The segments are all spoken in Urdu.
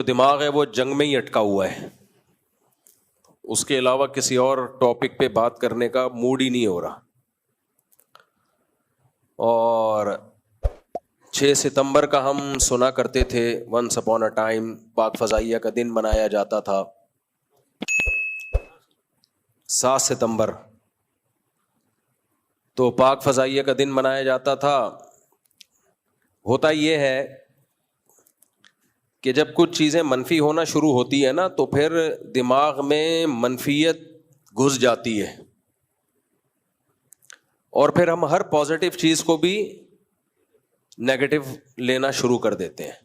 دماغ ہے وہ جنگ میں ہی اٹکا ہوا ہے، اس کے علاوہ کسی اور ٹاپک پہ بات کرنے کا موڈ ہی نہیں ہو رہا۔ اور 6 ستمبر کا ہم سنا کرتے تھے، ونس اپون اے ٹائم پاک فضائیہ کا دن منایا جاتا تھا۔ 7 ستمبر تو پاک فضائیہ کا دن منایا جاتا تھا۔ ہوتا یہ ہے کہ جب کچھ چیزیں منفی ہونا شروع ہوتی ہے نا تو پھر دماغ میں منفیت گھس جاتی ہے، اور پھر ہم ہر پازیٹیو چیز کو بھی نیگیٹو لینا شروع کر دیتے ہیں۔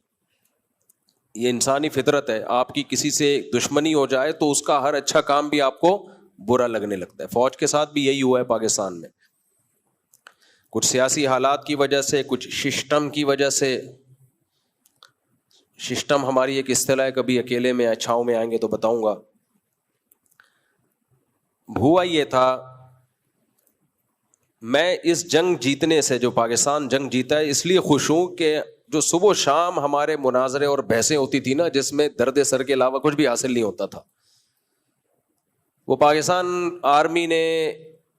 یہ انسانی فطرت ہے، آپ کی کسی سے دشمنی ہو جائے تو اس کا ہر اچھا کام بھی آپ کو برا لگنے لگتا ہے۔ فوج کے ساتھ بھی یہی ہوا ہے پاکستان میں، کچھ سیاسی حالات کی وجہ سے، کچھ سسٹم کی وجہ سے۔ سسٹم ہماری ایک اصطلاح ہے، کبھی اکیلے میں اچھاؤں میں آئیں گے تو بتاؤں گا۔ ہوا یہ تھا، میں اس جنگ جیتنے سے، جو پاکستان جنگ جیتا ہے، اس لیے خوش ہوں کہ جو صبح و شام ہمارے مناظرے اور بحثیں ہوتی تھی نا، جس میں درد سر کے علاوہ کچھ بھی حاصل نہیں ہوتا تھا، وہ پاکستان آرمی نے،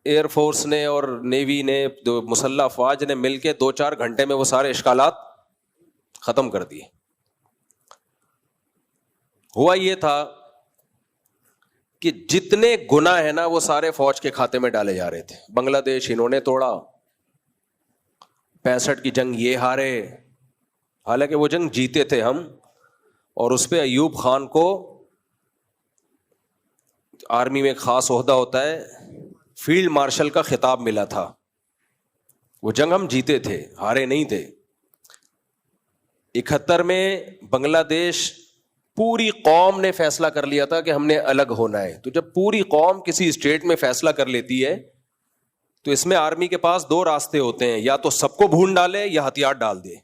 ایئر فورس نے اور نیوی نے، مسلح افواج نے مل کے 2-4 گھنٹے میں وہ سارے اشکالات ختم کر دیے۔ ہوا یہ تھا کہ جتنے گناہ ہیں نا وہ سارے فوج کے کھاتے میں ڈالے جا رہے تھے۔ بنگلہ دیش انہوں نے توڑا، 65 کی جنگ یہ ہارے، حالانکہ وہ جنگ جیتے تھے ہم، اور اس پہ ایوب خان کو آرمی میں ایک خاص عہدہ ہوتا ہے، فیلڈ مارشل کا خطاب ملا تھا۔ وہ جنگ ہم جیتے تھے، ہارے نہیں تھے۔ 71 میں بنگلہ دیش پوری قوم نے فیصلہ کر لیا تھا کہ ہم نے الگ ہونا ہے۔ تو جب پوری قوم کسی اسٹیٹ میں فیصلہ کر لیتی ہے تو اس میں آرمی کے پاس 2 راستے ہوتے ہیں، یا تو سب کو بھون ڈالے یا ہتھیار ڈال دے۔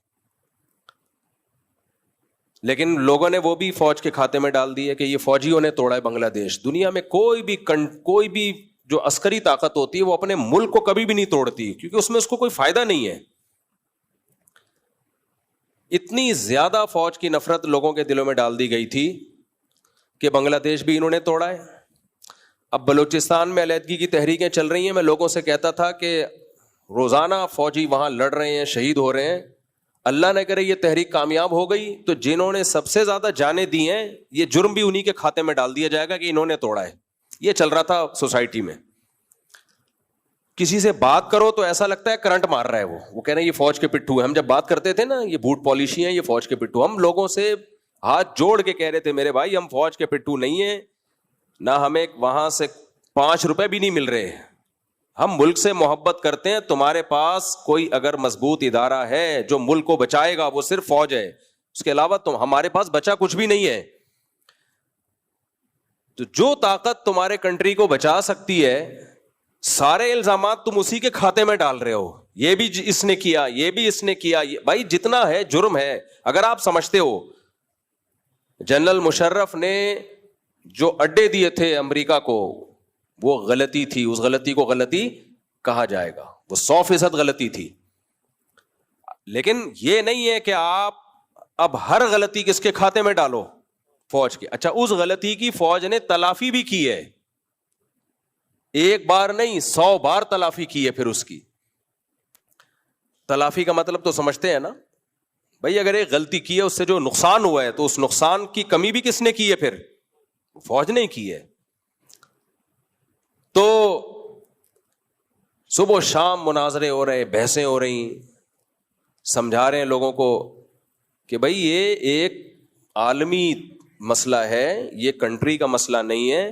لیکن لوگوں نے وہ بھی فوج کے کھاتے میں ڈال دی ہے کہ یہ فوجیوں نے توڑا ہے بنگلہ دیش۔ دنیا میں کوئی بھی جو عسکری طاقت ہوتی ہے وہ اپنے ملک کو کبھی بھی نہیں توڑتی، کیونکہ اس میں اس کو کوئی فائدہ نہیں ہے۔ اتنی زیادہ فوج کی نفرت لوگوں کے دلوں میں ڈال دی گئی تھی کہ بنگلہ دیش بھی انہوں نے توڑا ہے۔ اب بلوچستان میں علیحدگی کی تحریکیں چل رہی ہیں، میں لوگوں سے کہتا تھا کہ روزانہ فوجی وہاں لڑ رہے ہیں، شہید ہو رہے ہیں، اللہ نہ کرے یہ تحریک کامیاب ہو گئی تو جنہوں نے سب سے زیادہ جانیں دی ہیں یہ جرم بھی انہی کے کھاتے میں ڈال دیا جائے گا کہ انہوں نے توڑا ہے۔ یہ چل رہا تھا سوسائٹی میں۔ کسی سے بات کرو تو ایسا لگتا ہے کرنٹ مار رہا ہے، وہ کہہ رہے ہیں یہ فوج کے پٹھو ہیں۔ ہم جب بات کرتے تھے نا، یہ بھوٹ پالیشی ہیں، یہ فوج کے پٹھو، ہم لوگوں سے ہاتھ جوڑ کے کہہ رہے تھے میرے بھائی ہم فوج کے پٹھو نہیں ہیں، نہ ہمیں وہاں سے 5 روپے بھی نہیں مل رہے، ہم ملک سے محبت کرتے ہیں۔ تمہارے پاس کوئی اگر مضبوط ادارہ ہے جو ملک کو بچائے گا وہ صرف فوج ہے، اس کے علاوہ ہمارے پاس بچا کچھ بھی نہیں ہے۔ تو جو طاقت تمہارے کنٹری کو بچا سکتی ہے، سارے الزامات تم اسی کے کھاتے میں ڈال رہے ہو، یہ بھی اس نے کیا، یہ بھی اس نے کیا۔ بھائی جتنا ہے جرم ہے، اگر آپ سمجھتے ہو جنرل مشرف نے جو اڈے دیے تھے امریکہ کو وہ غلطی تھی، اس غلطی کو غلطی کہا جائے گا، وہ 100% غلطی تھی، لیکن یہ نہیں ہے کہ آپ اب ہر غلطی کس کے کھاتے میں ڈالو، فوج کے۔ اچھا، اس غلطی کی فوج نے تلافی بھی کی ہے، ایک بار نہیں 100 بار تلافی کی ہے۔ پھر اس کی تلافی کا مطلب تو سمجھتے ہیں نا بھائی، اگر ایک غلطی کی ہے اس سے جو نقصان ہوا ہے تو اس نقصان کی کمی بھی کس نے کی ہے؟ پھر فوج نے کی ہے۔ تو صبح و شام مناظرے ہو رہے، بحثیں ہو رہی، سمجھا رہے ہیں لوگوں کو کہ بھائی یہ ایک عالمی مسئلہ ہے، یہ کنٹری کا مسئلہ نہیں ہے۔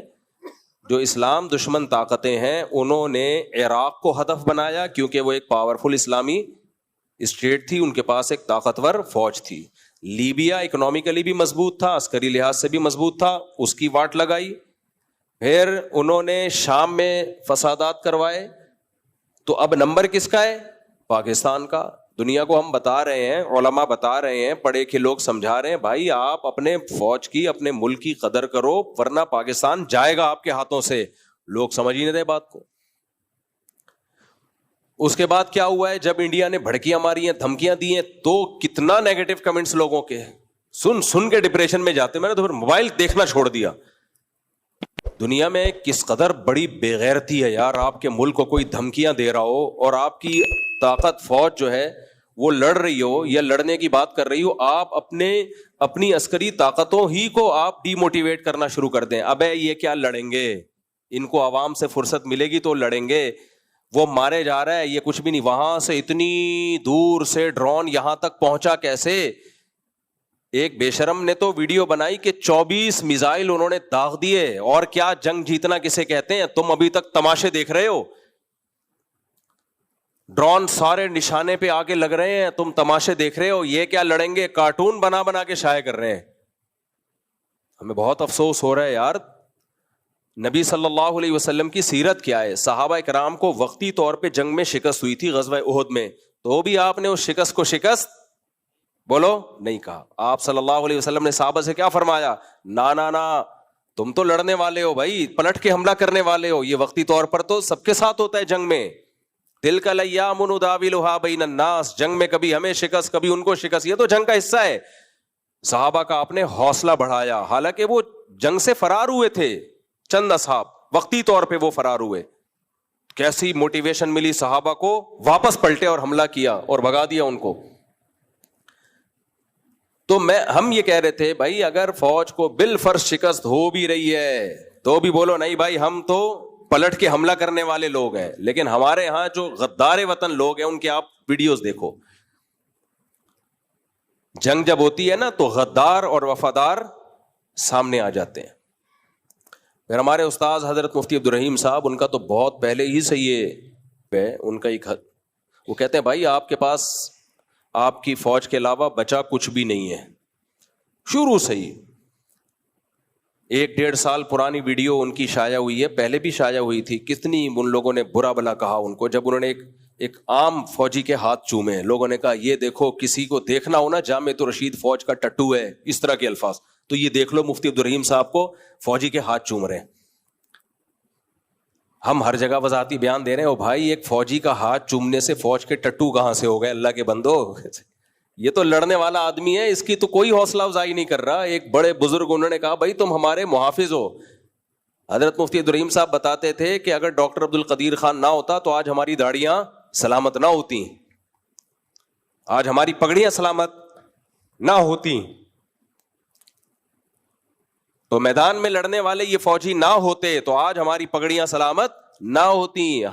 جو اسلام دشمن طاقتیں ہیں انہوں نے عراق کو ہدف بنایا کیونکہ وہ ایک پاورفل اسلامی اسٹیٹ تھی، ان کے پاس ایک طاقتور فوج تھی۔ لیبیا اکنامکلی بھی مضبوط تھا، عسکری لحاظ سے بھی مضبوط تھا، اس کی واٹ لگائی۔ پھر انہوں نے شام میں فسادات کروائے، تو اب نمبر کس کا ہے؟ پاکستان کا۔ دنیا کو ہم بتا رہے ہیں، علماء بتا رہے ہیں، پڑھے لکھے لوگ سمجھا رہے ہیں، بھائی آپ اپنے فوج کی، اپنے ملک کی قدر کرو ورنہ پاکستان جائے گا آپ کے ہاتھوں سے۔ لوگ سمجھ ہی نہیں رہے بات کو۔ اس کے بعد کیا ہوا ہے؟ جب انڈیا نے بھڑکیاں ماری ہیں، دھمکیاں دی ہیں، تو کتنا نیگیٹو کمنٹس لوگوں کے، سن سن کے ڈپریشن میں جاتے. میں نے تو پھر موبائل دیکھنا چھوڑ دیا. دنیا میں کس قدر بڑی بے غیرتی ہے یار. آپ کے ملک کو کوئی دھمکیاں دے رہا ہو اور آپ کی طاقت فوج جو ہے وہ لڑ رہی ہو یا لڑنے کی بات کر رہی ہو, آپ اپنی عسکری طاقتوں ہی کو آپ ڈی موٹیویٹ کرنا شروع کر دیں. ابے یہ کیا لڑیں گے, ان کو عوام سے فرصت ملے گی تو لڑیں گے, وہ مارے جا رہا ہے یہ کچھ بھی نہیں. وہاں سے اتنی دور سے ڈرون یہاں تک پہنچا کیسے؟ ایک بے شرم نے تو ویڈیو بنائی کہ 24 میزائل انہوں نے داغ دیے. اور کیا جنگ جیتنا کسے کہتے ہیں؟ تم ابھی تک تماشے دیکھ رہے ہو. ڈرون سارے نشانے پہ آگے لگ رہے ہیں, تم تماشے دیکھ رہے ہو. یہ کیا لڑیں گے؟ کارٹون بنا بنا کے شائع کر رہے ہیں. ہمیں بہت افسوس ہو رہا ہے یار. نبی صلی اللہ علیہ وسلم کی سیرت کیا ہے؟ صحابہ کرام کو وقتی طور پہ جنگ میں شکست ہوئی تھی غزوہ احد میں, تو بھی آپ نے اس شکست کو شکست بولو نہیں کہا. آپ صلی اللہ علیہ وسلم نے صحابہ سے کیا فرمایا؟ نا تم تو لڑنے والے ہو بھائی, پلٹ کے حملہ کرنے والے ہو. یہ وقتی طور پر تو سب کے ساتھ ہوتا ہے جنگ میں. تلک الایام نداولها بین الناس, جنگ میں کبھی ہمیں شکست کبھی ان کو شکست, یہ تو جنگ کا حصہ ہے. صحابہ کا آپ نے حوصلہ بڑھایا, حالانکہ وہ جنگ سے فرار ہوئے تھے. چند اصحاب وقتی طور پہ وہ فرار ہوئے. کیسی موٹیویشن ملی صحابہ کو, واپس پلٹے اور حملہ کیا اور بھگا دیا ان کو. تو ہم یہ کہہ رہے تھے بھائی اگر فوج کو بالفرض شکست ہو بھی رہی ہے تو بھی بولو نہیں بھائی ہم تو پلٹ کے حملہ کرنے والے لوگ ہیں. لیکن ہمارے ہاں جو غدار وطن لوگ ہیں ان کے آپ ویڈیوز دیکھو. جنگ جب ہوتی ہے نا تو غدار اور وفادار سامنے آ جاتے ہیں. پھر ہمارے استاذ حضرت مفتی عبدالرحیم صاحب, ان کا تو بہت پہلے ہی سے یہ ہے, ان کا ایک وہ کہتے ہیں بھائی آپ کے پاس آپ کی فوج کے علاوہ بچا کچھ بھی نہیں ہے. شروع سے ہی 1-1.5 سال پرانی ویڈیو ان کی شائع ہوئی ہے, پہلے بھی شائع ہوئی تھی. کتنی ان لوگوں نے برا بلا کہا ان کو جب انہوں نے ایک عام فوجی کے ہاتھ چومے. لوگوں نے کہا یہ دیکھو, کسی کو دیکھنا ہو نا جامع رشید فوج کا ٹٹو ہے, اس طرح کے الفاظ, تو یہ دیکھ لو مفتی عبدالرحیم صاحب کو فوجی کے ہاتھ چوم رہے ہیں. ہم ہر جگہ وضاحتی بیان دے رہے ہیں. او بھائی ایک فوجی کا ہاتھ چومنے سے فوج کے ٹٹو کہاں سے ہو گئے؟ اللہ کے بندو, یہ تو لڑنے والا آدمی ہے, اس کی تو کوئی حوصلہ افزائی نہیں کر رہا. ایک بڑے بزرگ انہوں نے کہا بھائی تم ہمارے محافظ ہو. حضرت مفتی عبدالرحیم صاحب بتاتے تھے کہ اگر ڈاکٹر عبد القدیر خان نہ ہوتا تو آج ہماری داڑیاں سلامت نہ ہوتی, آج ہماری پگڑیاں سلامت نہ ہوتی. تو میدان میں لڑنے والے یہ فوجی نہ ہوتے تو آج ہماری پگڑیاں سلامت نہ ہوتی,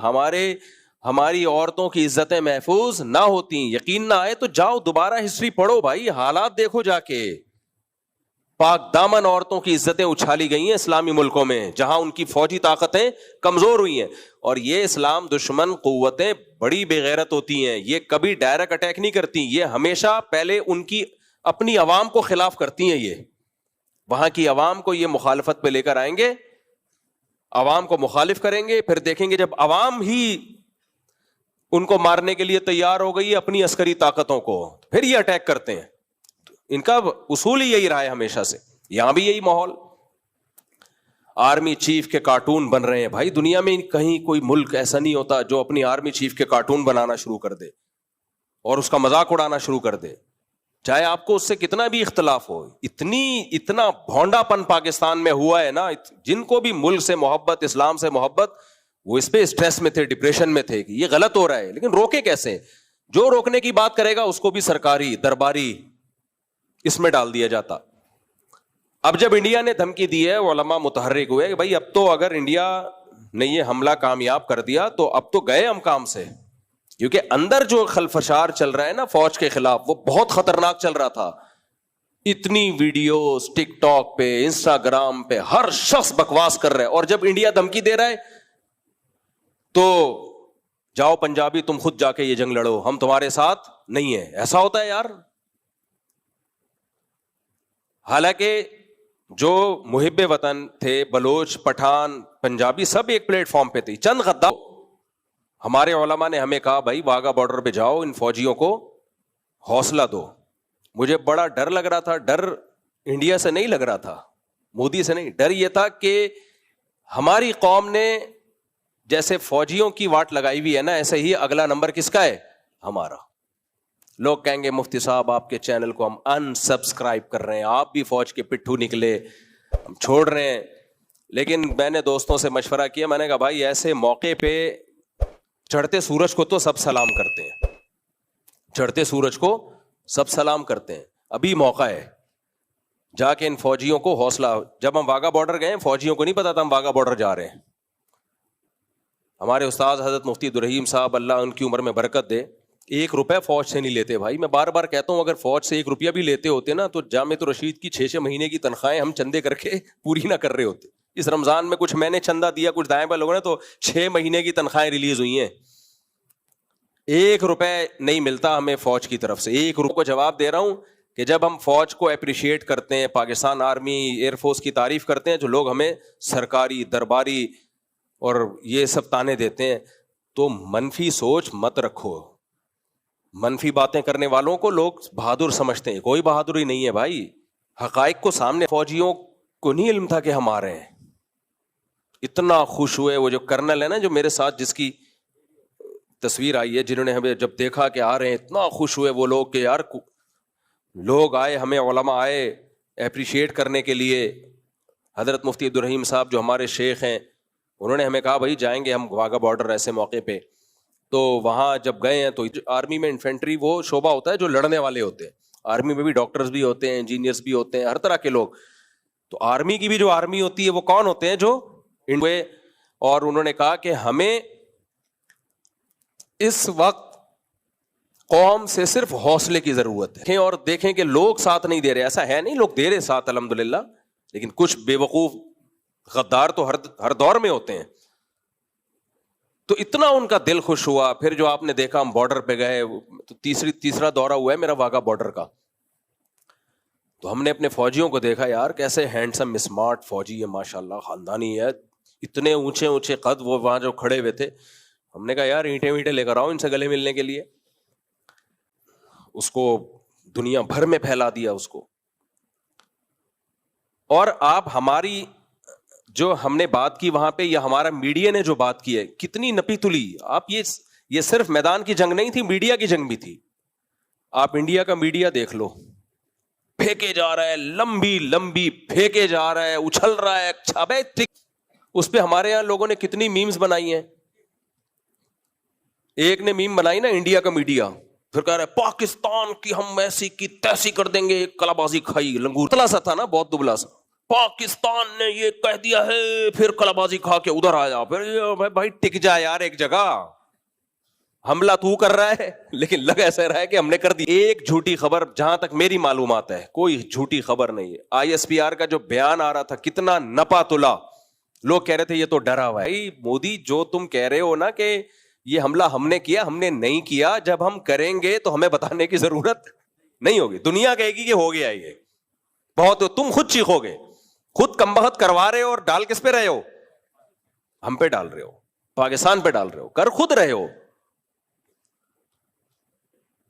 ہماری عورتوں کی عزتیں محفوظ نہ ہوتی. یقین نہ آئے تو جاؤ دوبارہ ہسٹری پڑھو بھائی, حالات دیکھو جا کے. پاک دامن عورتوں کی عزتیں اچھالی گئی ہیں اسلامی ملکوں میں جہاں ان کی فوجی طاقتیں کمزور ہوئی ہیں. اور یہ اسلام دشمن قوتیں بڑی بے غیرت ہوتی ہیں, یہ کبھی ڈائریکٹ اٹیک نہیں کرتی, یہ ہمیشہ پہلے ان کی اپنی عوام کو خلاف کرتی ہیں. یہ وہاں کی عوام کو یہ مخالفت پہ لے کر آئیں گے, عوام کو مخالف کریں گے, پھر دیکھیں گے جب عوام ہی ان کو مارنے کے لیے تیار ہو گئی اپنی عسکری طاقتوں کو, پھر یہ اٹیک کرتے ہیں. ان کا اصول ہی یہی رہا ہے ہمیشہ سے. یہاں بھی یہی ماحول, آرمی چیف کے کارٹون بن رہے ہیں بھائی. دنیا میں کہیں کوئی ملک ایسا نہیں ہوتا جو اپنی آرمی چیف کے کارٹون بنانا شروع کر دے اور اس کا مذاق اڑانا شروع کر دے, چاہے آپ کو اس سے کتنا بھی اختلاف ہو. اتنا بھونڈا پن پاکستان میں ہوا ہے نا, جن کو بھی ملک سے محبت, اسلام سے محبت, وہ اس پہ اسٹریس میں تھے, ڈپریشن میں تھے کہ یہ غلط ہو رہا ہے. لیکن روکے کیسے؟ جو روکنے کی بات کرے گا اس کو بھی سرکاری درباری اس میں ڈال دیا جاتا. اب جب انڈیا نے دھمکی دی ہے, علماء متحرک ہوئے کہ بھائی اب تو اگر انڈیا نے یہ حملہ کامیاب کر دیا تو اب تو گئے ہم کام سے, کیونکہ اندر جو خلفشار چل رہا ہے نا فوج کے خلاف وہ بہت خطرناک چل رہا تھا. اتنی ویڈیوز ٹک ٹاک پہ, انسٹاگرام پہ, ہر شخص بکواس کر رہا ہے. اور جب انڈیا دھمکی دے رہا ہے تو جاؤ پنجابی تم خود جا کے یہ جنگ لڑو, ہم تمہارے ساتھ نہیں ہیں. ایسا ہوتا ہے یار. حالانکہ جو محب وطن تھے, بلوچ, پٹھان, پنجابی, سب ایک پلیٹ فارم پہ تھے. چند غدار ہمارے علماء نے ہمیں کہا بھائی واگا بارڈر پہ جاؤ, ان فوجیوں کو حوصلہ دو. مجھے بڑا ڈر لگ رہا تھا. ڈر انڈیا سے نہیں لگ رہا تھا, مودی سے نہیں. ڈر یہ تھا کہ ہماری قوم نے جیسے فوجیوں کی واٹ لگائی ہوئی ہے نا, ایسے ہی اگلا نمبر کس کا ہے؟ ہمارا. لوگ کہیں گے مفتی صاحب آپ کے چینل کو ہم انسبسکرائب کر رہے ہیں, آپ بھی فوج کے پٹھو نکلے, ہم چھوڑ رہے ہیں. لیکن میں نے دوستوں سے مشورہ کیا, میں نے کہا بھائی ایسے موقع پہ چڑھتے سورج کو تو سب سلام کرتے ہیں, چڑھتے سورج کو سب سلام کرتے ہیں, ابھی موقع ہے جا کے ان فوجیوں کو حوصلہ. جب ہم واگا بارڈر گئے فوجیوں کو نہیں پتا تھا ہم واگا بارڈر جا رہے ہیں. ہمارے استاد حضرت مفتی عبدالرحیم صاحب اللہ ان کی عمر میں برکت دے, 1 روپے فوج سے نہیں لیتے بھائی. میں بار بار کہتا ہوں اگر فوج سے 1 روپیہ بھی لیتے ہوتے نا تو جامعۃ الرشید کی 6 مہینے کی تنخواہیں ہم چندے کر کے پوری نہ کر رہے ہوتے. اس رمضان میں کچھ میں نے چندہ دیا, کچھ دائیں بائیں لوگوں نے, تو 6 مہینے کی تنخواہیں ریلیز ہوئی ہیں. 1 روپے نہیں ملتا ہمیں فوج کی طرف سے. 1 روپے کو جواب دے رہا ہوں کہ جب ہم فوج کو اپریشیٹ کرتے ہیں, پاکستان آرمی ایئر فورس کی تعریف کرتے ہیں, جو لوگ ہمیں سرکاری درباری اور یہ سب تانے دیتے ہیں, تو منفی سوچ مت رکھو. منفی باتیں کرنے والوں کو لوگ بہادر سمجھتے ہیں, کوئی بہادری نہیں ہے بھائی. حقائق کو سامنے, فوجیوں کو نہیں علم تھا کہ ہم آ رہے ہیں. اتنا خوش ہوئے وہ جو کرنل ہے نا جو میرے ساتھ جس کی تصویر آئی ہے, جنہوں نے ہمیں جب دیکھا کہ آ رہے ہیں اتنا خوش ہوئے وہ لوگ کہ یار لوگ آئے, ہمیں علماء آئے اپریشیٹ کرنے کے لیے. حضرت مفتی عبدالرحیم صاحب جو ہمارے شیخ ہیں انہوں نے ہمیں کہا بھائی جائیں گے ہم واگا بارڈر ایسے موقع پہ. تو وہاں جب گئے ہیں تو آرمی میں انفینٹری وہ شعبہ ہوتا ہے جو لڑنے والے ہوتے ہیں. آرمی میں بھی ڈاکٹرز بھی ہوتے ہیں, انجینئرز بھی ہوتے ہیں, ہر طرح کے لوگ. تو آرمی کی بھی جو آرمی ہوتی ہے وہ کون ہوتے ہیں, جو انڈوے. اور انہوں نے کہا کہ ہمیں اس وقت قوم سے صرف حوصلے کی ضرورت ہے, اور دیکھیں کہ لوگ ساتھ نہیں دے رہے. ایسا ہے نہیں, لوگ دے رہے ساتھ الحمدللہ, لیکن کچھ بے وقوف غدار تو ہر دور میں ہوتے ہیں. تو اتنا ان کا دل خوش ہوا. پھر جو آپ نے دیکھا ہم بارڈر پہ گئے, تو تیسرا دورہ ہوا ہے میرا واگا بارڈر کا. تو ہم نے اپنے فوجیوں کو دیکھا, یار کیسے ہینڈسم اسمارٹ فوجی ہے ماشاءاللہ, خاندانی ہے, اتنے اونچے اونچے قد. وہ وہاں جو کھڑے ہوئے تھے, ہم نے کہا یار اینٹیں وینٹیں لے کر آؤ ان سے گلے ملنے کے لیے. اس کو دنیا بھر میں پھیلا دیا اس کو. اور آپ ہماری جو ہم نے بات کی وہاں پہ, یا ہمارا میڈیا نے جو بات کی ہے, کتنی نپی تلی. آپ یہ صرف میدان کی جنگ نہیں تھی, میڈیا کی جنگ بھی تھی. آپ انڈیا کا میڈیا دیکھ لو, پھینکے جا رہا ہے, لمبی لمبی پھینکے جا رہا ہے, اچھل رہا ہے. اس پہ ہمارے یہاں لوگوں نے کتنی میمز بنائی ہیں. ایک نے میم بنائی نا انڈیا کا میڈیا, پھر کہہ رہا ہے پاکستان کی ہم ایسی کی تیسی کر دیں گے. کلا بازی کھائی, لنگور تلا سا تھا نا, بہت دبلا سا. پاکستان نے یہ کہہ دیا ہے, پھر کلا بازی کھا کے ادھر آیا. پھر بھائی ٹک جا یار ایک جگہ, حملہ تو کر رہا ہے لیکن لگ ایسا رہا ہے کہ ہم نے کر دی. ایک جھوٹی خبر, جہاں تک میری معلومات ہے کوئی جھوٹی خبر نہیں ہے. ISPR کا جو بیان آ رہا تھا کتنا نپا تلا, لوگ کہہ رہے تھے یہ تو ڈرا ہوا ہے. مودی جو تم کہہ رہے ہو نا کہ یہ حملہ ہم نے کیا, ہم نے نہیں کیا. جب ہم کریں گے تو ہمیں بتانے کی ضرورت نہیں ہوگی. دنیا کہے گی کہ ہو گیا یہ بہت, تم خود چیخو گے. خود کمبخت کروا رہے ہو اور ڈال کس پہ رہے ہو, ہم پہ ڈال رہے ہو, پاکستان پہ ڈال رہے ہو, کر خود رہے ہو.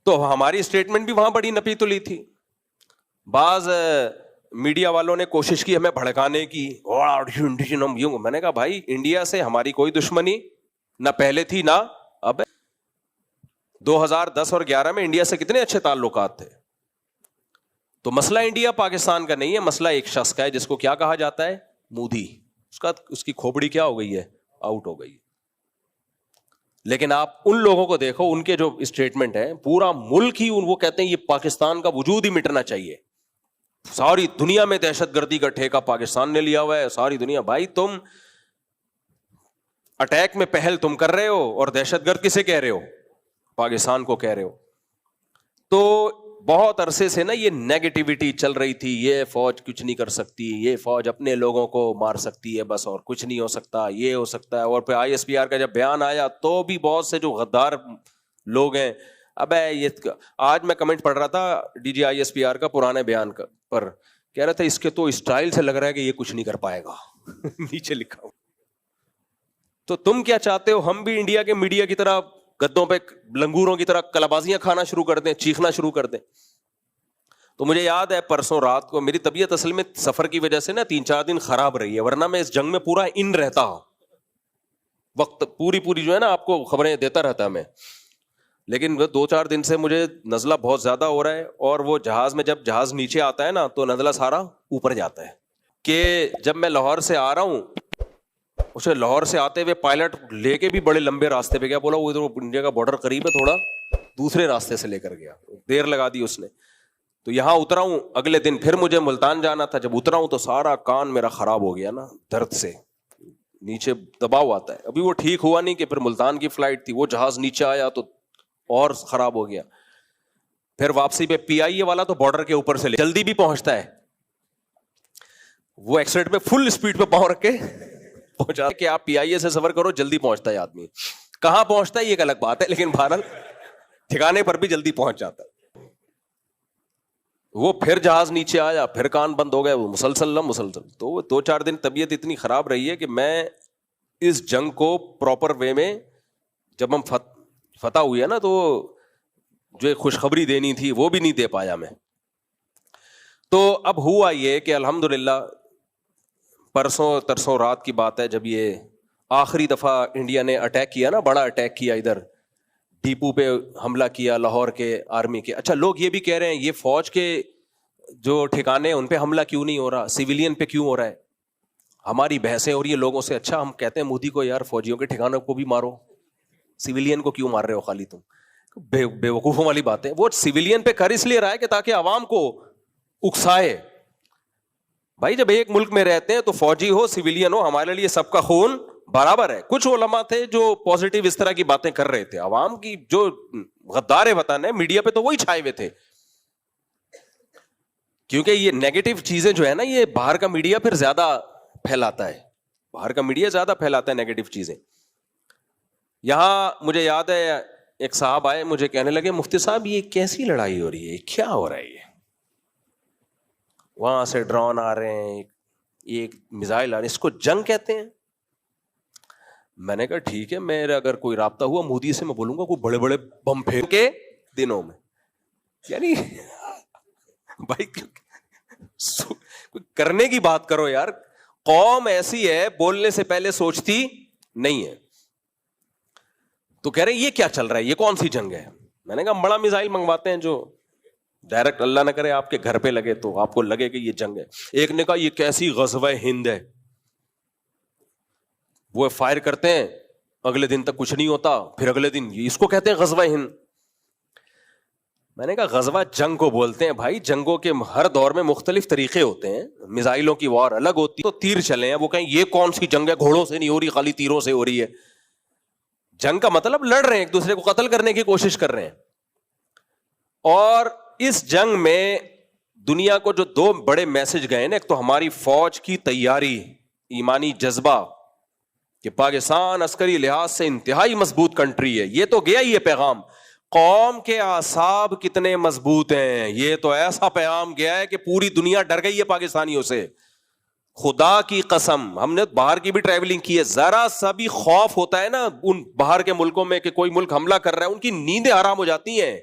تو ہماری اسٹیٹمنٹ بھی وہاں بڑی نپی تلی تھی. بعض میڈیا والوں نے کوشش کی ہمیں بھڑکانے کی, میں نے کہا بھائی انڈیا سے ہماری کوئی دشمنی نہ پہلے تھی نہ اب. 2010 اور 2011 میں انڈیا سے کتنے اچھے تعلقات تھے. تو مسئلہ انڈیا پاکستان کا نہیں ہے, مسئلہ ایک شخص کا ہے جس کو کیا کہا جاتا ہے, مودی. اس کی کھوپڑی کیا ہو گئی ہے, آؤٹ ہو گئی. لیکن آپ ان لوگوں کو دیکھو, ان کے جو اسٹیٹمنٹ ہے, پورا ملک ہی وہ کہتے ہیں یہ پاکستان کا وجود ہی مٹنا چاہیے. ساری دنیا میں دہشت گردی کا ٹھیکہ پاکستان نے لیا ہوا ہے, ساری دنیا. بھائی تم اٹیک میں پہل تم کر رہے ہو, اور دہشت گرد کسے کہہ رہے ہو, پاکستان کو کہہ رہے ہو. تو بہت عرصے سے نا یہ نیگیٹیوٹی چل رہی تھی, یہ فوج کچھ نہیں کر سکتی, یہ فوج اپنے لوگوں کو مار سکتی ہے بس, اور کچھ نہیں ہو سکتا, یہ ہو سکتا ہے. اور پھر ISPR کا جب بیان آیا تو بھی بہت سے جو غدار لوگ ہیں, اب یہ آج میں کمنٹ پڑھ رہا تھا DG ISPR کا پرانے بیان پر, کہہ رہا تھا اس کے تو اسٹائل سے لگ رہا ہے کہ یہ کچھ نہیں کر پائے گا. نیچے لکھا ہو. تو تم کیا چاہتے ہو, ہم بھی انڈیا کے میڈیا کی طرح گدوں پہ لنگوروں کی طرح کلابازیاں کھانا شروع کر دیں, چیخنا شروع کر دیں؟ تو مجھے یاد ہے پرسوں رات کو میری طبیعت اصل میں سفر کی وجہ سے نا 3-4 دن خراب رہی ہے, ورنہ میں اس جنگ میں پورا ان رہتا ہوں, وقت پوری جو ہے نا آپ کو خبریں دیتا رہتا میں. لیکن وہ 2-4 دن سے مجھے نزلہ بہت زیادہ ہو رہا ہے, اور وہ جہاز میں جب جہاز نیچے آتا ہے نا تو نزلہ سارا اوپر جاتا ہے. کہ جب میں لاہور سے آ رہا ہوں, اسے لاہور سے آتے ہوئے پائلٹ لے کے بھی بڑے لمبے راستے پہ گیا, بولا وہ ادھر انڈیا کا بارڈر قریب ہے, تھوڑا دوسرے راستے سے لے کر گیا, دیر لگا دی اس نے. تو یہاں اترا ہوں, اگلے دن پھر مجھے ملتان جانا تھا, جب اترا ہوں تو سارا کان میرا خراب ہو گیا نا درد سے, نیچے دباؤ آتا ہے. ابھی وہ ٹھیک ہوا نہیں کہ پھر ملتان کی فلائٹ تھی, وہ جہاز نیچے آیا تو اور خراب ہو گیا. پھر واپسی پہ پی آئی اے والا تو بارڈر کے اوپر سے جلدی بھی پہنچتا ہے, وہ ایکسیلیٹر پہ فل اسپیڈ پہ پاؤں رکھ کے پہنچا کہ آپ پی آئی اے سے سفر کرو, جلدی پہنچتا ہے آدمی. کہاں پہنچتا ہے یہ ایک الگ بات ہے, لیکن بہرحال ٹھکانے پر بھی جلدی پہنچ جاتا ہے. وہ پھر جہاز نیچے آیا, پھر کان بند ہو گئے, وہ مسلسل. تو 2-4 دن طبیعت اتنی خراب رہی ہے کہ میں اس جنگ کو پراپر وے میں, جب ہم فتح ہوئی ہے نا, تو جو ایک خوشخبری دینی تھی وہ بھی نہیں دے پایا میں. تو اب ہوا یہ کہ الحمدللہ پرسوں ترسوں رات کی بات ہے, جب یہ آخری دفعہ انڈیا نے اٹیک کیا نا, بڑا اٹیک کیا, ادھر ڈیپو پہ حملہ کیا لاہور کے آرمی کے. اچھا, لوگ یہ بھی کہہ رہے ہیں یہ فوج کے جو ٹھکانے ان پہ حملہ کیوں نہیں ہو رہا, سویلین پہ کیوں ہو رہا ہے. ہماری بحثیں ہو رہی ہیں لوگوں سے, اچھا ہم کہتے ہیں مودی کو یار فوجیوں کے ٹھکانوں کو بھی مارو, سویلین کو کیوں مار رہے ہو خالی تم, بے وقوفوں والی بات ہے. وہ سویلین پہ کر اس لیے رہا ہے کہ تاکہ عوام کو اکسائے. بھائی جب ایک ملک میں رہتے ہیں تو فوجی ہو سویلین ہو, ہمارے لیے سب کا خون برابر ہے. کچھ علماء تھے جو پازیٹیو اس طرح کی باتیں کر رہے تھے, عوام کی جو غدار وطن ہے میڈیا پہ تو وہی چھائے ہوئے تھے, کیونکہ یہ نیگیٹو چیزیں جو ہے نا یہ باہر کا میڈیا پھر زیادہ پھیلاتا ہے, باہر کا میڈیا زیادہ پھیلاتا ہے نیگیٹو چیزیں. یہاں مجھے یاد ہے ایک صاحب آئے, مجھے کہنے لگے مفتی صاحب یہ کیسی لڑائی ہو رہی ہے, کیا ہو رہا ہے یہ, وہاں سے ڈرون آ رہے ہیں, ایک میزائل آ رہے ہیں, اس کو جنگ کہتے ہیں. میں نے کہا ٹھیک ہے, میرا اگر کوئی رابطہ ہوا مودی سے میں بولوں گا کوئی بڑے بڑے بم پھینک کے دنوں میں, یعنی بھائی کرنے کی بات کرو یار. قوم ایسی ہے بولنے سے پہلے سوچتی نہیں ہے. تو کہہ رہے یہ کیا چل رہا ہے, یہ کون سی جنگ ہے. میں نے کہا بڑا میزائل منگواتے ہیں جو ڈائریکٹ اللہ نہ کرے آپ کے گھر پہ لگے تو آپ کو لگے کہ یہ جنگ ہے. ایک نے کہا یہ کیسی غزوہ ہند ہے, وہ فائر کرتے ہیں اگلے دن تک کچھ نہیں ہوتا, پھر اگلے دن اس کو کہتے ہیں غزوہ ہند. میں نے کہا غزوہ جنگ کو بولتے ہیں بھائی, جنگوں کے ہر دور میں مختلف طریقے ہوتے ہیں, میزائلوں کی وار الگ ہوتی ہے, تو تیر چلے ہیں, وہ کہیں یہ کون سی جنگ ہے, گھوڑوں سے نہیں ہو رہی خالی تیروں سے ہو رہی ہے. جنگ کا مطلب لڑ رہے ہیں, ایک دوسرے کو قتل کرنے کی کوشش کر رہے ہیں. اور اس جنگ میں دنیا کو جو 2 بڑے میسج گئے نا, ایک تو ہماری فوج کی تیاری, ایمانی جذبہ کہ پاکستان عسکری لحاظ سے انتہائی مضبوط کنٹری ہے, یہ تو گیا ہی یہ پیغام. قوم کے اعصاب کتنے مضبوط ہیں, یہ تو ایسا پیغام گیا ہے کہ پوری دنیا ڈر گئی ہے پاکستانیوں سے. خدا کی قسم, ہم نے باہر کی بھی ٹریولنگ کی ہے, ذرا سا بھی خوف ہوتا ہے نا ان باہر کے ملکوں میں کہ کوئی ملک حملہ کر رہا ہے, ان کی نیندیں حرام ہو جاتی ہیں.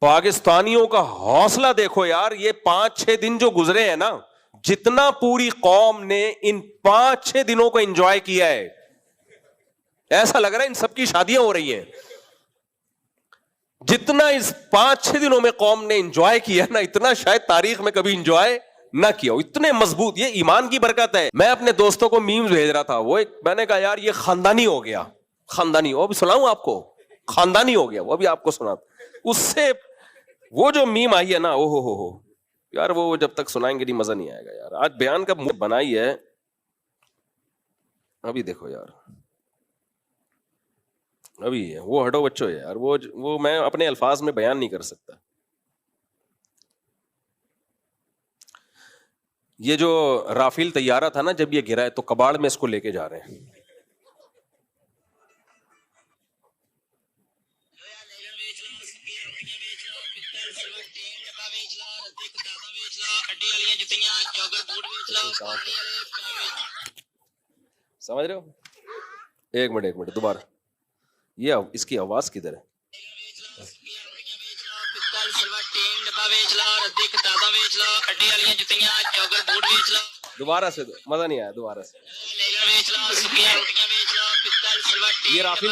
پاکستانیوں کا حوصلہ دیکھو یار, یہ 5-6 دن جو گزرے ہیں نا, جتنا پوری قوم نے ان 5-6 دنوں کو انجوائے کیا ہے, ایسا لگ رہا ہے ان سب کی شادیاں ہو رہی ہیں. جتنا اس 5-6 دنوں میں قوم نے انجوائے کیا نا, اتنا شاید تاریخ میں کبھی انجوائے نہ کیا ہو. اتنے مضبوط, یہ ایمان کی برکت ہے. میں اپنے دوستوں کو میمز بھیج رہا تھا, وہ میں نے کہا یار یہ خاندانی ہو گیا, خاندانی, وہ بھی سناؤں آپ کو, خاندانی ہو گیا, وہ بھی آپ کو سنا. اس سے وہ جو میم آئی ہے نا, او ہو یار, وہ جب تک سنائیں گے نہیں مزہ نہیں آئے گا یار. آج بیان کا بنائی ہے, ابھی دیکھو یار, ابھی ہے وہ, ہٹو بچوں یار, وہ میں اپنے الفاظ میں بیان نہیں کر سکتا. یہ جو رافیل طیارہ تھا نا, جب یہ گرا ہے تو کباڑ میں اس کو لے کے جا رہے ہیں. سمجھ رہے ہو, ایک منٹ دوبارہ, یہ اس کی آواز کدھر ہے. دوبارہ سے مزہ نہیں آیا, دوبارہ سے. یہ رافیل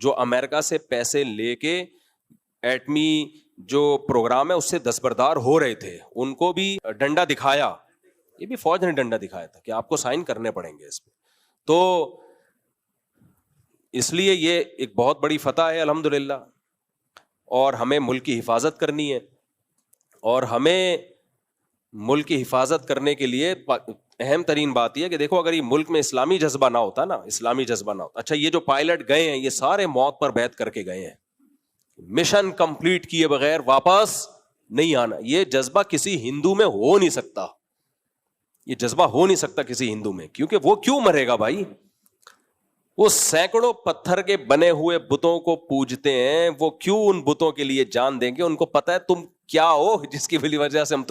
جو امریکہ سے پیسے لے کے ایٹمی جو پروگرام ہے اس سے دستبردار ہو رہے تھے, ان کو بھی ڈنڈا دکھایا, یہ بھی فوج نے ڈنڈا دکھایا تھا کہ آپ کو سائن کرنے پڑیں گے اس پہ. تو اس لیے یہ ایک بہت بڑی فتح ہے الحمدللہ, اور ہمیں ملک کی حفاظت کرنی ہے. اور ہمیں ملک کی حفاظت کرنے کے لیے اہم ترین بات یہ کہ دیکھو, اگر یہ ملک میں اسلامی جذبہ نہ ہوتا نا, اسلامی جذبہ نہ ہوتا, اچھا یہ جو پائلٹ گئے ہیں یہ سارے موت پر بیعت کر کے گئے ہیں, مشن کمپلیٹ کیے بغیر واپس نہیں آنا. یہ جذبہ کسی ہندو میں ہو نہیں سکتا, یہ جذبہ ہو نہیں سکتا کسی ہندو میں, کیونکہ وہ کیوں مرے گا بھائی؟ وہ سینکڑوں پتھر کے بنے ہوئے بتوں کو پوجتے ہیں, وہ کیوں ان بتوں کے لیے جان دیں گے؟ ان کو پتا ہے تم کیا ہو جس کی وجہ سے ہم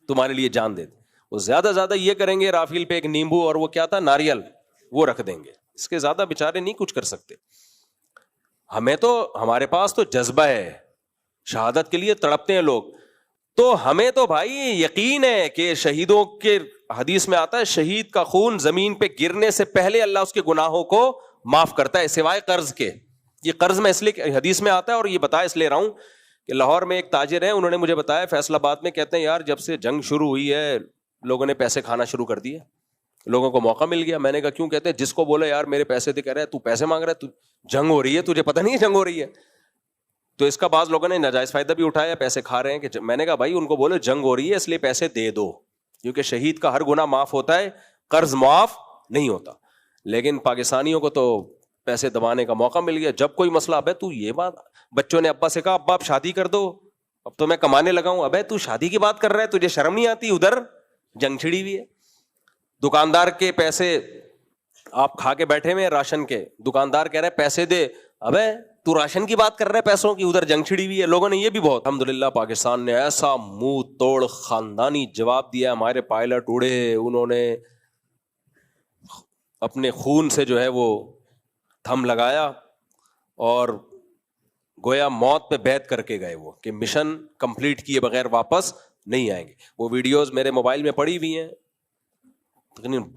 تمہارے لیے جان دیتے. وہ زیادہ زیادہ یہ کریں گے, رافیل پہ ایک نیمبو اور وہ کیا تھا ناریل وہ رکھ دیں گے, اس کے زیادہ بیچارے نہیں کچھ کر سکتے. ہمیں تو, ہمارے پاس تو جذبہ ہے, شہادت کے لیے تڑپتے ہیں لوگ, تو ہمیں تو بھائی یقین ہے کہ شہیدوں کے, حدیث میں آتا ہے شہید کا خون زمین پہ گرنے سے پہلے اللہ اس کے گناہوں کو معاف کرتا ہے سوائے قرض کے. یہ قرض میں اس لیے حدیث میں آتا ہے, اور یہ بتا اس لیے رہا ہوں کہ لاہور میں ایک تاجر ہیں, انہوں نے مجھے بتایا فیصل آباد میں, کہتے ہیں یار جب سے جنگ شروع ہوئی ہے لوگوں نے پیسے کھانا شروع کر دیے, لوگوں کو موقع مل گیا. میں نے کہا کیوں؟ کہتے ہیں جس کو بولے یار میرے پیسے دے, کہہ رہا ہے تو پیسے مانگ رہا ہے, تو جنگ ہو رہی ہے تجھے پتہ نہیں ہے جنگ ہو رہی ہے. تو اس کا بعض لوگوں نے ناجائز فائدہ بھی اٹھایا, پیسے کھا رہے ہیں کہ میں نے کہا بھائی ان کو بولو جنگ ہو رہی ہے اس لیے پیسے دے دو, کیونکہ شہید کا ہر گناہ معاف ہوتا ہے, قرض معاف نہیں ہوتا. لیکن پاکستانیوں کو تو پیسے دبانے کا موقع مل گیا. جب کوئی مسئلہ, ابے تو یہ بات, بچوں نے ابا سے کہا ابا آپ شادی کر دو, اب تو میں کمانے لگا ہوں, ابے تو شادی کی بات کر رہا ہے, تجھے شرم نہیں آتی؟ ادھر جنگ چھڑی ہوئی ہے. دکاندار کے پیسے آپ کھا کے بیٹھے ہوئے راشن کے, دکاندار کہہ رہے پیسے دے, ابے تو راشن کی بات کر رہے پیسوں کی, ادھر جنگ چھڑی ہوئی ہے. لوگوں نے یہ بھی بہت الحمدللہ پاکستان نے ایسا منہ توڑ خاندانی جواب دیا, ہمارے پائلٹ اڑے, انہوں نے اپنے خون سے جو ہے وہ تھم لگایا اور گویا موت پہ بیعت کر کے گئے, وہ کہ مشن کمپلیٹ کیے بغیر واپس نہیں آئیں گے. وہ ویڈیوز میرے موبائل میں پڑی ہوئی ہیں, تقریباً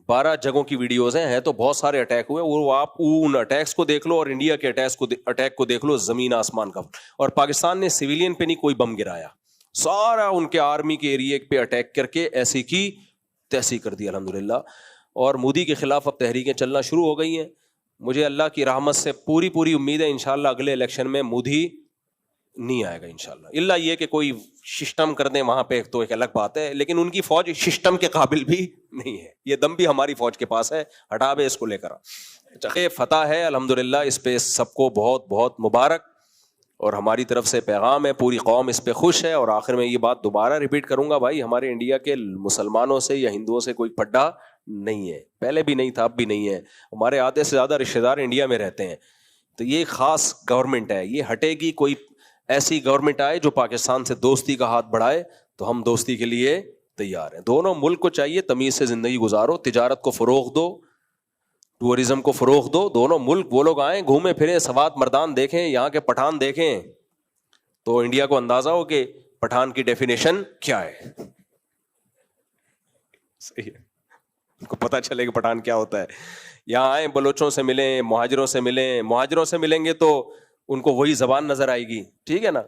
12 جگہوں کی ویڈیوز ہیں تو بہت سارے اٹیک ہوئے. وہ آپ ان اٹیکس کو دیکھ لو اور انڈیا کے اٹیک کو دیکھ لو, زمین آسمان کا. اور پاکستان نے سویلین پہ نہیں کوئی بم گرایا, سارا ان کے آرمی کے ایریے پہ اٹیک کر کے ایسی کی تیسی کر دی الحمدللہ. اور مودی کے خلاف اب تحریکیں چلنا شروع ہو گئی ہیں. مجھے اللہ کی رحمت سے پوری امید ہے انشاءاللہ اگلے الیکشن میں مودی نہیں آئے گا انشاءاللہ, الا یہ کہ کوئی سسٹم کر دیں وہاں پہ, تو ایک الگ بات ہے. لیکن ان کی فوج سسٹم کے قابل بھی نہیں ہے, یہ دم بھی ہماری فوج کے پاس ہے, ہٹا بے اس کو لے کر. فتح ہے الحمدللہ, اس پہ سب کو بہت بہت مبارک, اور ہماری طرف سے پیغام ہے, پوری قوم اس پہ خوش ہے. اور آخر میں یہ بات دوبارہ ریپیٹ کروں گا, بھائی ہمارے انڈیا کے مسلمانوں سے یا ہندوؤں سے کوئی پڈا نہیں ہے, پہلے بھی نہیں تھا اب بھی نہیں ہے. ہمارے آدھے سے زیادہ رشتے دار انڈیا میں رہتے ہیں, تو یہ خاص گورنمنٹ ہے, یہ ہٹے گی. کوئی ایسی گورنمنٹ آئے جو پاکستان سے دوستی کا ہاتھ بڑھائے تو ہم دوستی کے لیے تیار ہیں. دونوں ملک کو چاہیے تمیز سے زندگی گزارو, تجارت کو فروغ دو, ٹورزم کو فروغ دو. دونوں ملک وہ لوگ آئیں, گھومیں پھریں, سوات مردان دیکھیں, یہاں کے پٹھان دیکھیں, تو انڈیا کو اندازہ ہو کہ پٹھان کی ڈیفینیشن کیا ہے. صحیح ہے, ان کو پتہ چلے کہ پٹھان کیا ہوتا ہے. یہاں آئیں, بلوچوں سے ملیں, مہاجروں سے ملیں. مہاجروں سے ملیں گے تو ان کو وہی زبان نظر آئے گی, ٹھیک ہے نا.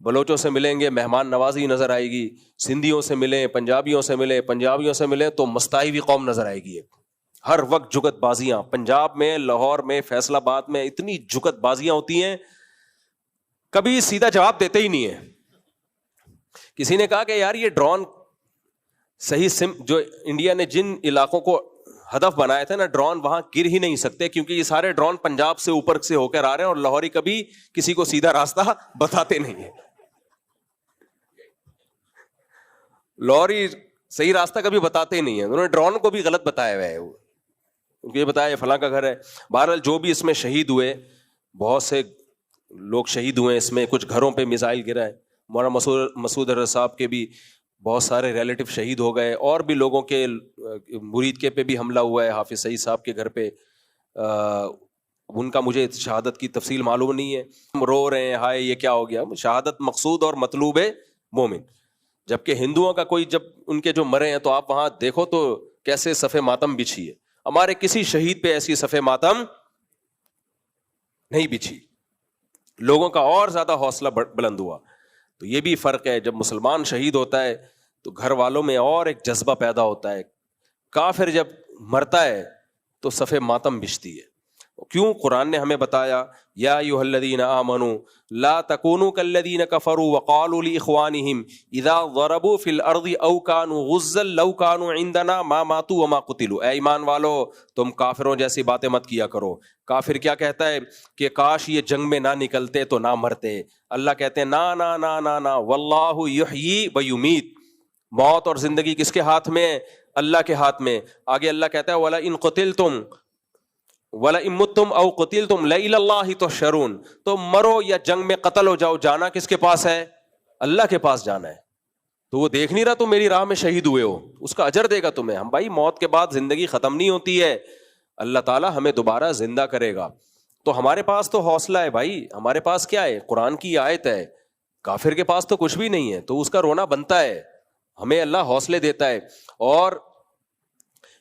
بلوچوں سے ملیں گے مہمان نوازی نظر آئے گی. سندھیوں سے ملیں, پنجابیوں سے ملیں, پنجابیوں سے ملیں تو مستائی ہوئی قوم نظر آئے گی. ہر وقت جگت بازیاں, پنجاب میں, لاہور میں, فیصل آباد میں اتنی جگت بازیاں ہوتی ہیں, کبھی سیدھا جواب دیتے ہی نہیں ہیں. کسی نے کہا کہ یار یہ ڈرون صحیح جو انڈیا نے جن علاقوں کو ہدف بنائے تھے نا ڈرون, وہاں گر ہی نہیں سکتے, کیونکہ یہ سارے ڈرون پنجاب سے اوپر سے ہو کر آ رہے ہیں, اور لاہوری کبھی کسی کو سیدھا راستہ بتاتے نہیں ہیں. لاہوری صحیح راستہ کبھی بتاتے ہی نہیں ہیں, انہوں نے ڈرون کو بھی غلط بتایا ہوا ہے, ان کو یہ بتایا فلاں کا گھر ہے. بہرحال جو بھی اس میں شہید ہوئے, بہت سے لوگ شہید ہوئے اس میں, کچھ گھروں پہ میزائل گرا ہے. مولانا مسعود اظہر صاحب کے بھی بہت سارے ریلیٹو شہید ہو گئے, اور بھی لوگوں کے مرید کے پہ بھی حملہ ہوا ہے, حافظ سعید صاحب کے گھر پہ. ان کا مجھے شہادت کی تفصیل معلوم نہیں ہے. ہم رو رہے ہیں ہائے یہ کیا ہو گیا. شہادت مقصود اور مطلوب ہے مومن. جبکہ ہندوؤں کا کوئی جب ان کے جو مرے ہیں تو آپ وہاں دیکھو تو کیسے صف ماتم بچھی ہے. ہمارے کسی شہید پہ ایسی صف ماتم نہیں بچھی, لوگوں کا اور زیادہ حوصلہ بلند ہوا. تو یہ بھی فرق ہے, جب مسلمان شہید ہوتا ہے تو گھر والوں میں اور ایک جذبہ پیدا ہوتا ہے, کافر جب مرتا ہے تو صف ماتم بچھتی ہے. کیوں؟ قرآن نے ہمیں بتایا یا ایھا الذین آمنوا لا تکونوا کالذین کفروا وقالوا لاخوانہم اذا ضربوا فی الارض او کانوا غزا لو کانوا عندنا ما ماتوا وما قتلوا. اے ایمان والو, تم کافروں جیسی باتیں مت کیا کرو. کافر کیا کہتا ہے کہ کاش یہ جنگ میں نہ نکلتے تو نہ مرتے. اللہ کہتے ہیں نا نا نا نا نا, واللہ یحیی و یمیت, موت اور زندگی کس کے ہاتھ میں؟ اللہ کے ہاتھ میں. آگے اللہ کہتا ہے وَلَئِن قُتِلْتُمْ وَلَئِن مُتُّمْ أَوْ قُتِلْتُمْ لَإِلَى اللَّهِ تُحْشَرُونَ. تو مرو یا جنگ میں قتل ہو جاؤ, جانا کس کے پاس ہے؟ اللہ کے پاس جانا ہے. تو وہ دیکھ نہیں رہا تم میری راہ میں شہید ہوئے ہو, اس کا اجر دے گا تمہیں. ہم بھائی موت کے بعد زندگی ختم نہیں ہوتی ہے, اللہ تعالیٰ ہمیں دوبارہ زندہ کرے گا. تو ہمارے پاس تو حوصلہ ہے بھائی, ہمارے پاس کیا ہے؟ قرآن کی آیت ہے. کافر کے پاس تو کچھ بھی نہیں ہے, تو اس کا رونا بنتا ہے. ہمیں اللہ حوصلے دیتا ہے. اور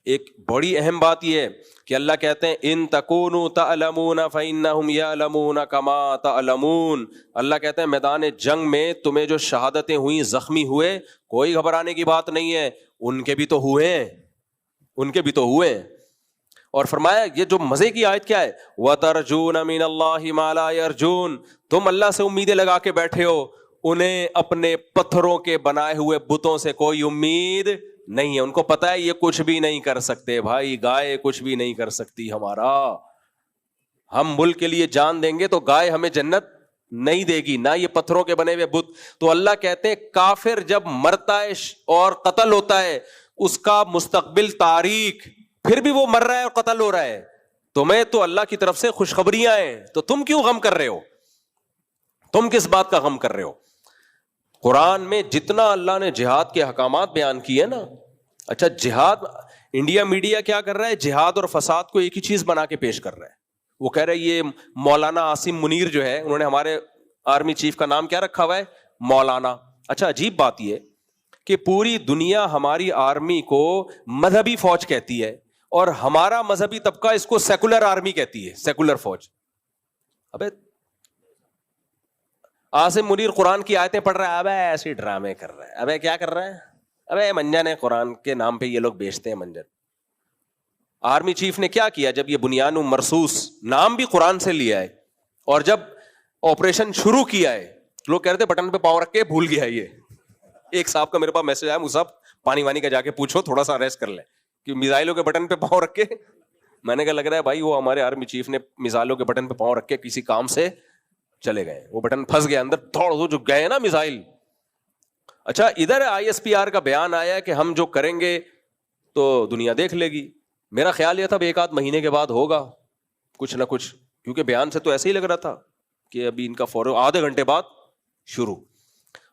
ایک بڑی اہم بات یہ ہے کہ اللہ کہتے ہیں ان تکونوا تعلمون فانہم یعلمون کما تعلمون. اللہ کہتے ہیں میدان جنگ میں تمہیں جو شہادتیں ہوئیں, زخمی ہوئے, کوئی گھبرانے کی بات نہیں ہے, ان کے بھی تو ہوئے ہیں, ان کے بھی تو ہوئے ہیں. اور فرمایا یہ جو مزے کی آیت کیا ہے, وَتَرْجُونَ مِنَ اللَّهِ مَا لَا يَرْجُونَ. تم اللہ سے امیدیں لگا کے بیٹھے ہو, انہیں اپنے پتھروں کے بنائے ہوئے بتوں سے کوئی امید نہیں ہے. ان کو پتا ہے یہ کچھ بھی نہیں کر سکتے. بھائی گائے کچھ بھی نہیں کر سکتی ہمارا, ہم ملک کے لیے جان دیں گے تو گائے ہمیں جنت نہیں دے گی, نہ یہ پتھروں کے بنے ہوئے بت. تو اللہ کہتے ہیں کافر جب مرتا ہے اور قتل ہوتا ہے, اس کا مستقبل تاریک, پھر بھی وہ مر رہا ہے اور قتل ہو رہا ہے. تمہیں تو اللہ کی طرف سے خوشخبریاں ہیں, تو تم کیوں غم کر رہے ہو؟ تم کس بات کا غم کر رہے ہو؟ قرآن میں جتنا اللہ نے جہاد کے احکامات بیان کیے نا, اچھا جہاد, انڈیا میڈیا کیا کر رہا ہے؟ جہاد اور فساد کو ایک ہی چیز بنا کے پیش کر رہا ہے. وہ کہہ رہے یہ مولانا عاصم منیر جو ہے, انہوں نے ہمارے آرمی چیف کا نام کیا رکھا ہوا ہے؟ مولانا. اچھا عجیب بات یہ کہ پوری دنیا ہماری آرمی کو مذہبی فوج کہتی ہے, اور ہمارا مذہبی طبقہ اس کو سیکولر آرمی کہتی ہے, سیکولر فوج. ابے عاصم منیر قرآن کی آیتیں پڑھ رہا ہے, ابے ایسے ڈرامے کر رہا ہے. ابے کیا کر رہا ہے؟ ابے منجن ہے, قرآن کے نام پہ یہ لوگ بیچتے ہیں منجن. آرمی چیف نے کیا کیا جب یہ بنیان مرصوص نام بھی قرآن سے لیا ہے, اور جب آپریشن شروع کیا ہے لوگ کہہ رہے تھے بٹن پہ پاؤں رکھ کے بھول گیا یہ. ایک صاحب کا میرے پاس میسج آیا, مصعب پانی وانی کا جا کے پوچھو, تھوڑا سا ریسٹ کر لیں کہ میزائلوں کے بٹن پہ پاؤں رکھ کے. میں نے کہا لگ رہا ہے بھائی وہ ہمارے آرمی چیف نے میزائلوں کے بٹن پہ پاؤں رکھ کے کسی کام سے چلے گئے, وہ بٹن پھنس گیا اندر, دوڑ جو گئے نا میزائل. اچھا ادھر ISPR کا بیان آیا کہ ہم جو کریں گے تو دنیا دیکھ لے گی. میرا خیال یہ تھا ایک آدھ مہینے کے بعد ہوگا کچھ نہ کچھ, کیونکہ بیان سے تو ایسے ہی لگ رہا تھا کہ ابھی ان کا فوراً آدھے گھنٹے بعد شروع.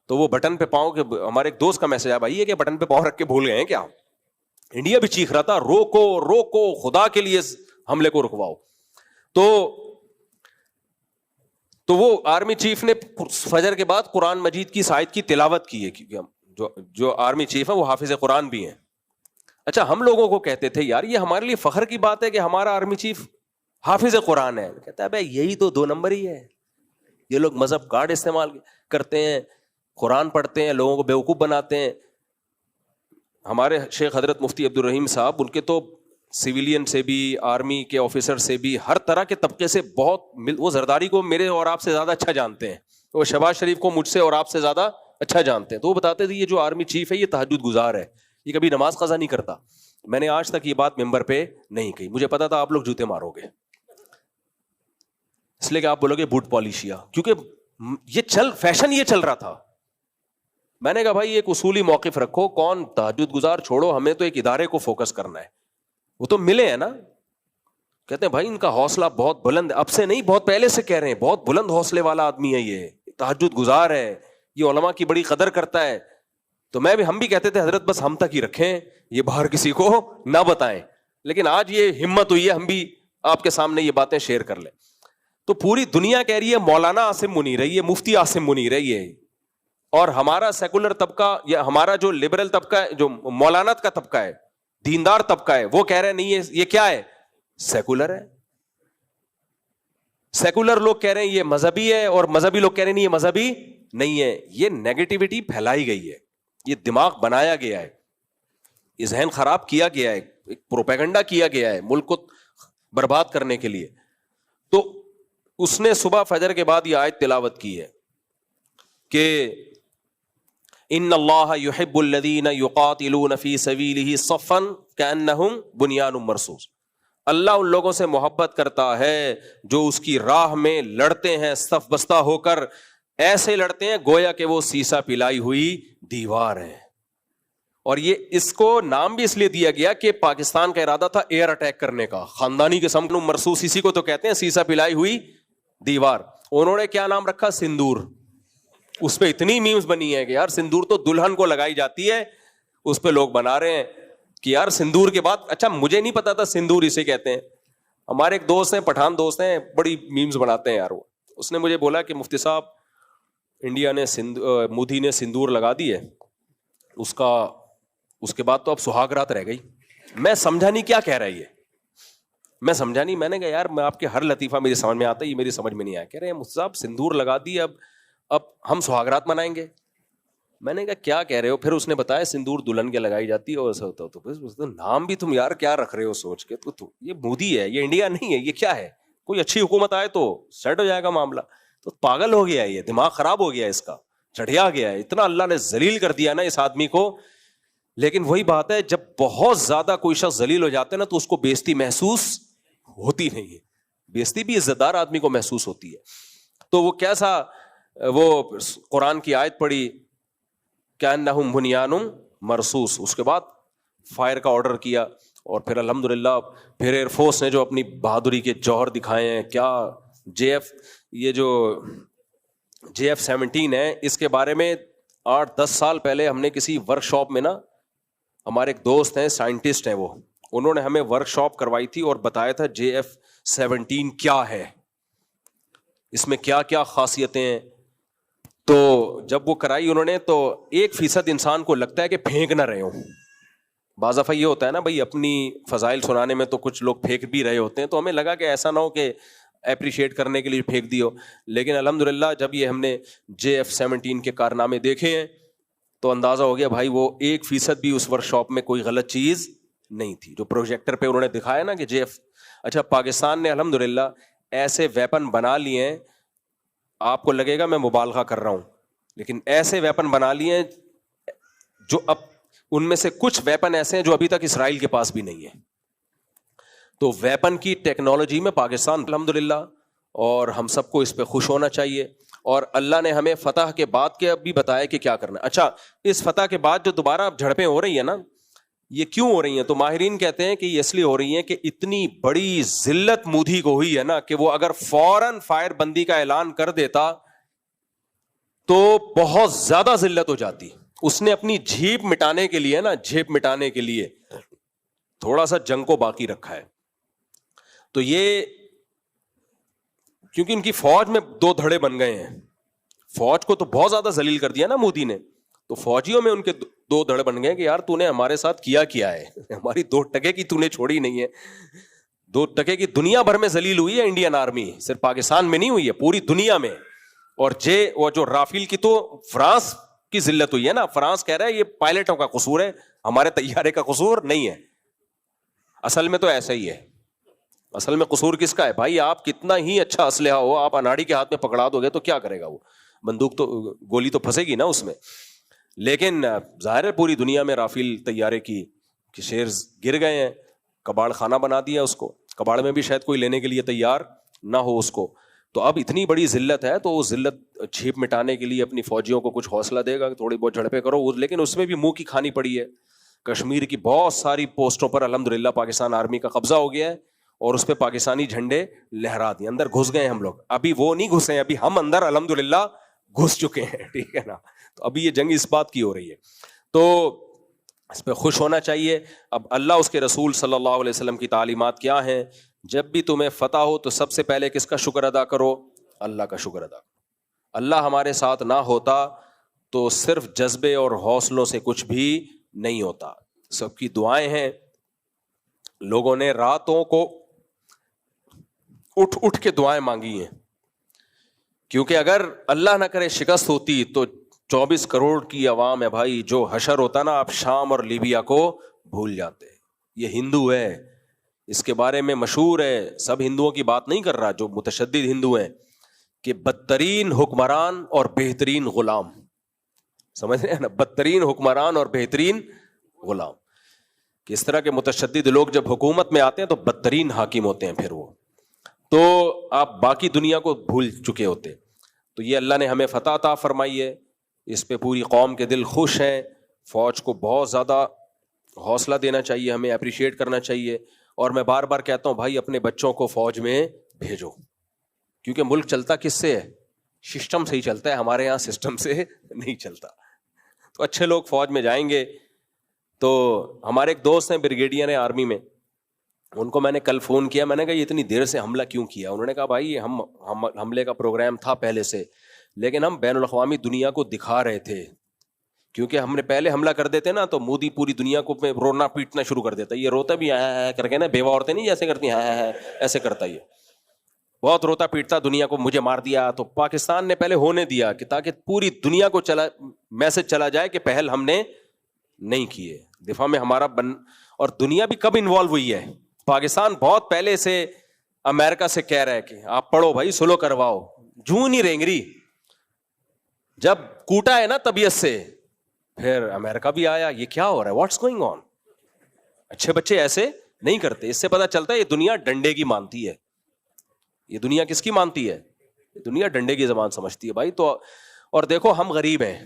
تو وہ بٹن پہ پاؤں کے, ہمارے ایک دوست کا میسج آیا بھائی یہ کہ بٹن پہ پاؤں رکھ کے بھول گئے ہیں کیا. انڈیا بھی چیخ رہا تھا روکو روکو, خدا کے لیے حملے کو رکواؤ. تو وہ آرمی چیف نے فجر کے بعد قرآن مجید کی آیت کی تلاوت کی ہے, کیونکہ جو آرمی چیف ہے وہ حافظ قرآن بھی ہیں. اچھا ہم لوگوں کو کہتے تھے یار یہ ہمارے لیے فخر کی بات ہے کہ ہمارا آرمی چیف حافظ قرآن ہے. کہتا ہے بھائی یہی تو 2 نمبر ہی ہے. یہ لوگ مذہب کارڈ استعمال کرتے ہیں, قرآن پڑھتے ہیں, لوگوں کو بیوقوف بناتے ہیں. ہمارے شیخ حضرت مفتی عبدالرحیم صاحب, ان کے تو سویلین سے بھی, آرمی کے آفیسر سے بھی, ہر طرح کے طبقے سے بہت, وہ زرداری کو میرے اور آپ سے زیادہ اچھا جانتے ہیں, وہ شہباز شریف کو مجھ سے اور آپ سے زیادہ اچھا جانتے ہیں. تو وہ بتاتے تھے یہ جو آرمی چیف ہے یہ تہجد گزار ہے, یہ کبھی نماز قضا نہیں کرتا. میں نے آج تک یہ بات ممبر پہ نہیں کہی, مجھے پتا تھا آپ لوگ جوتے مارو گے, اس لیے کہ آپ بولو گے بوٹ پالیشیا, کیونکہ یہ فیشن یہ چل رہا تھا. میں نے کہا بھائی ایک اصولی موقف رکھو, کون تہجد گزار چھوڑو, ہمیں تو ایک ادارے کو فوکس کرنا ہے. وہ تو ملے ہیں نا, کہتے ہیں بھائی ان کا حوصلہ بہت بلند ہے, اب سے نہیں بہت پہلے سے کہہ رہے ہیں, بہت بلند حوصلے والا آدمی ہے یہ, تہجد گزار ہے, یہ علماء کی بڑی قدر کرتا ہے. تو ہم بھی کہتے تھے حضرت بس ہم تک ہی رکھیں, یہ باہر کسی کو نہ بتائیں. لیکن آج یہ ہمت ہوئی ہے ہم بھی آپ کے سامنے یہ باتیں شیئر کر لیں. تو پوری دنیا کہہ رہی ہے مولانا عاصم منیر ہے, یہ مفتی عاصم منیر ہے یہ, اور ہمارا سیکولر طبقہ یا ہمارا جو لبرل طبقہ ہے, جو مولانت کا طبقہ ہے, دیندار طبقہ ہے, وہ کہہ رہے نہیں ہے یہ کیا ہے, سیکولر ہے. سیکولر لوگ کہہ رہے ہیں یہ مذہبی ہے اور مذہبی لوگ کہہ رہے ہیں یہ مذہبی نہیں ہے. یہ نیگیٹیوٹی پھیلائی گئی ہے, یہ دماغ بنایا گیا ہے, یہ ذہن خراب کیا گیا ہے, ایک پروپیگنڈا کیا گیا ہے ملک کو برباد کرنے کے لیے. تو اس نے صبح فجر کے بعد یہ آیت تلاوت کی ہے کہ ان اللہ یحب الذین یقاتلون فی سبیلہ صفا کأنہم بنیان مرصوص. اللہ ان لوگوں سے محبت کرتا ہے جو اس کی راہ میں لڑتے ہیں صف بستہ ہو کر, ایسے لڑتے ہیں گویا کہ وہ سیسا پلائی ہوئی دیوار ہے. اور یہ اس کو نام بھی اس لیے دیا گیا کہ پاکستان کا ارادہ تھا ایئر اٹیک کرنے کا, خاندانی قسم کا مرصوص اسی کو تو کہتے ہیں, سیسا پلائی ہوئی دیوار. انہوں نے کیا نام رکھا؟ سندور. اس پہ اتنی میمز بنی ہے کہ یار سندور تو دلہن کو لگائی جاتی ہے, اس پہ لوگ بنا رہے ہیں کہ یار سندور کے بعد, اچھا مجھے نہیں پتا تھا سندور اسے کہتے ہیں. ہمارے ایک دوست ہیں, پٹھان دوست ہیں, بڑی میمز بناتے ہیں یار وہ. اس نے مجھے بولا کہ مفتی صاحب انڈیا نے مودی نے سندور لگا دی ہے, اس کے بعد تو اب سہاگ رات رہ گئی. میں سمجھا نہیں کیا کہہ رہا ہے یہ, میں سمجھا نہیں. میں نے کہا یار میں آپ کے ہر لطیفہ میری سمجھ میں آتا ہے, یہ میری سمجھ میں نہیں آیا. کہہ رہے ہیں مفتی صاحب سندور لگا دی, اب ہم سہاگ رات منائیں گے. میں نے کہا کیا کہہ رہے ہو؟ پھر اس نے بتایا سندور دلہن کے لگائی جاتی ہے اور ایسا ہوتا. تو نام بھی تم یار کیا رکھ رہے ہو سوچ کے, تو یہ مودی ہے, یہ انڈیا نہیں ہے, یہ کیا ہے؟ کوئی اچھی حکومت آئے تو سیٹ ہو جائے گا معاملہ. تو پاگل ہو گیا ہے یہ, دماغ خراب ہو گیا ہے اس کا, چڑھیا گیا ہے. اتنا اللہ نے ذلیل کر دیا نا اس آدمی کو. لیکن وہی بات ہے, جب بہت زیادہ کوئی شخص ذلیل ہو جاتا ہے نا تو اس کو بےزتی محسوس ہوتی نہیں ہے. بےزتی بھی عزت دار آدمی کو محسوس ہوتی ہے. تو وہ کیسا, وہ قرآن کی آیت پڑھی کأنہم بنیان مرصوص, اس کے بعد فائر کا آرڈر کیا. اور پھر الحمدللہ پھر ایئر فورس نے جو اپنی بہادری کے جوہر دکھائے ہیں, کیا یہ جو JF-17 ہے, اس کے بارے میں 8-10 سال پہلے ہم نے کسی ورک شاپ میں نا, ہمارے ایک دوست ہیں سائنٹسٹ ہیں, وہ انہوں نے ہمیں ورک شاپ کروائی تھی اور بتایا تھا JF-17 کیا ہے, اس میں کیا کیا خاصیتیں ہیں. تو جب وہ کرائی انہوں نے, تو 1% انسان کو لگتا ہے کہ پھینک نہ رہے ہوں. بعض دفعہ یہ ہوتا ہے نا بھائی, اپنی فضائل سنانے میں تو کچھ لوگ پھینک بھی رہے ہوتے ہیں, تو ہمیں لگا کہ ایسا نہ ہو کہ اپریشیٹ کرنے کے لیے پھینک دی ہو. لیکن الحمدللہ جب یہ ہم نے JF-17 کے کارنامے دیکھے ہیں تو اندازہ ہو گیا بھائی وہ 1% بھی اس ورک شاپ میں کوئی غلط چیز نہیں تھی. جو پروجیکٹر پہ انہوں نے دکھایا نا کہ اچھا پاکستان نے الحمدللہ ایسے ویپن بنا لیے ہیں, آپ کو لگے گا میں مبالغہ کر رہا ہوں, لیکن ایسے ویپن بنا لیے ہیں جو اب ان میں سے کچھ ویپن ایسے ہیں جو ابھی تک اسرائیل کے پاس بھی نہیں ہے. تو ویپن کی ٹیکنالوجی میں پاکستان الحمدللہ, اور ہم سب کو اس پہ خوش ہونا چاہیے. اور اللہ نے ہمیں فتح کے بعد کے اب بھی بتایا کہ کیا کرنا ہے. اچھا اس فتح کے بعد جو دوبارہ اب جھڑپیں ہو رہی ہیں نا, یہ کیوں ہو رہی ہیں؟ تو ماہرین کہتے ہیں کہ یہ اس لیے ہو رہی ہیں کہ اتنی بڑی ذلت مودی کو ہوئی ہے نا کہ وہ اگر فوراً فائر بندی کا اعلان کر دیتا تو بہت زیادہ ذلت ہو جاتی. اس نے اپنی جھیپ مٹانے کے لیے نا, جھیپ مٹانے کے لیے تھوڑا سا جنگ کو باقی رکھا ہے. تو یہ کیونکہ ان کی فوج میں 2 دھڑے بن گئے ہیں, فوج کو تو بہت زیادہ ذلیل کر دیا نا مودی نے, تو فوجیوں میں ان کے 2 دھڑے بن گئے کہ یار تو نے ہمارے ساتھ کیا ہے, ہماری 2 ٹکے کی تو نے چھوڑی نہیں ہے. 2 ٹکے کی دنیا بھر میں ذلیل ہوئی ہے انڈین آرمی, صرف پاکستان میں نہیں ہوئی ہے, پوری دنیا میں. اور وہ جو رافیل کی تو فرانس کی ذلت ہوئی ہے نا, فرانس کہہ رہا ہے یہ پائلٹوں کا قصور ہے, ہمارے طیارے کا قصور نہیں ہے. اصل میں تو ایسا ہی ہے. اصل میں قصور کس کا ہے بھائی؟ آپ کتنا ہی اچھا اسلحہ ہو, آپ اناڑی کے ہاتھ میں پکڑا دو گے تو کیا کرے گا وہ بندوق, تو گولی تو پھنسے گی نا اس میں. لیکن ظاہر ہے پوری دنیا میں رافیل طیارے کی شیر گر گئے ہیں, کباڑ خانہ بنا دیا اس کو, کباڑ میں بھی شاید کوئی لینے کے لیے تیار نہ ہو اس کو. تو اب اتنی بڑی ذلت ہے تو وہ ذلت جھیپ مٹانے کے لیے اپنی فوجیوں کو کچھ حوصلہ دے گا, تھوڑی بہت جھڑپیں کرو, لیکن اس میں بھی منہ کی کھانی پڑی ہے. کشمیر کی بہت ساری پوسٹوں پر الحمدللہ پاکستان آرمی کا قبضہ ہو گیا ہے اور اس پہ پاکستانی جھنڈے لہرا دیے. اندر گھس گئے ہم لوگ, ابھی وہ نہیں گھسے ہیں, ابھی ہم اندر الحمدللہ گھس چکے ہیں, ٹھیک ہے نا. تو ابھی یہ جنگ اس بات کی ہو رہی ہے, تو اس پہ خوش ہونا چاہیے. اب اللہ اس کے رسول صلی اللہ علیہ وسلم کی تعلیمات کیا ہیں؟ جب بھی تمہیں فتح ہو تو سب سے پہلے کس کا شکر ادا کرو؟ اللہ کا شکر ادا کرو. اللہ ہمارے ساتھ نہ ہوتا تو صرف جذبے اور حوصلوں سے کچھ بھی نہیں ہوتا. سب کی دعائیں ہیں. لوگوں نے راتوں کو اٹھ اٹھ کے دعائیں مانگی ہیں, کیونکہ اگر اللہ نہ کرے شکست ہوتی تو 24 کروڑ کی عوام ہے بھائی, جو حشر ہوتا نا آپ شام اور لیبیا کو بھول جاتے. یہ ہندو ہے, اس کے بارے میں مشہور ہے, سب ہندوؤں کی بات نہیں کر رہا, جو متشدد ہندو ہیں, کہ بدترین حکمران اور بہترین غلام, سمجھ رہے ہیں نا, بدترین حکمران اور بہترین غلام. کہ اس طرح کے متشدد لوگ جب حکومت میں آتے ہیں تو بدترین حاکم ہوتے ہیں, پھر وہ تو آپ باقی دنیا کو بھول چکے ہوتے. تو یہ اللہ نے ہمیں فتح عطا فرمائی ہے, اس پہ پوری قوم کے دل خوش ہیں. فوج کو بہت زیادہ حوصلہ دینا چاہیے, ہمیں اپریشیٹ کرنا چاہیے. اور میں بار بار کہتا ہوں بھائی اپنے بچوں کو فوج میں بھیجو, کیونکہ ملک چلتا کس سے ہے؟ سسٹم سے ہی چلتا ہے, ہمارے یہاں سسٹم سے نہیں چلتا. تو اچھے لوگ فوج میں جائیں گے. تو ہمارے ایک دوست ہیں بریگیڈیئر ہیں آرمی میں, ان کو میں نے کل فون کیا, میں نے کہا یہ اتنی دیر سے حملہ کیوں کیا؟ انہوں نے کہا بھائی ہم حملے کا پروگرام تھا پہلے سے, لیکن ہم بین الاقوامی دنیا کو دکھا رہے تھے, کیونکہ ہم نے پہلے حملہ کر دیتے نا تو مودی پوری دنیا کو رونا پیٹنا شروع کر دیتا. یہ روتا بھی ہے کر کے نا, بیوہ عورتیں نہیں جیسے کرتی ہیں ایسے کرتا, یہ بہت روتا پیٹتا دنیا کو, مجھے مار دیا. تو پاکستان نے پہلے ہونے دیا کہ تاکہ پوری دنیا کو میسج چلا جائے کہ پہل ہم نے نہیں کیے, دفاع میں ہمارا اور دنیا بھی کب انوالو ہوئی ہے؟ پاکستان بہت پہلے سے امریکہ سے کہہ رہا ہے کہ آپ پڑھو بھائی, سلو کرواؤ, جوں نہیں رینگری. جب کوٹا ہے نا طبیعت سے, پھر امریکہ بھی آیا. یہ کیا ہو رہا ہے؟ What's going on? اچھے بچے ایسے نہیں کرتے. اس سے پتا چلتا ہے یہ دنیا ڈنڈے کی مانتی ہے. یہ دنیا کس کی مانتی ہے؟ دنیا ڈنڈے کی زبان سمجھتی ہے بھائی. تو اور دیکھو ہم غریب ہیں,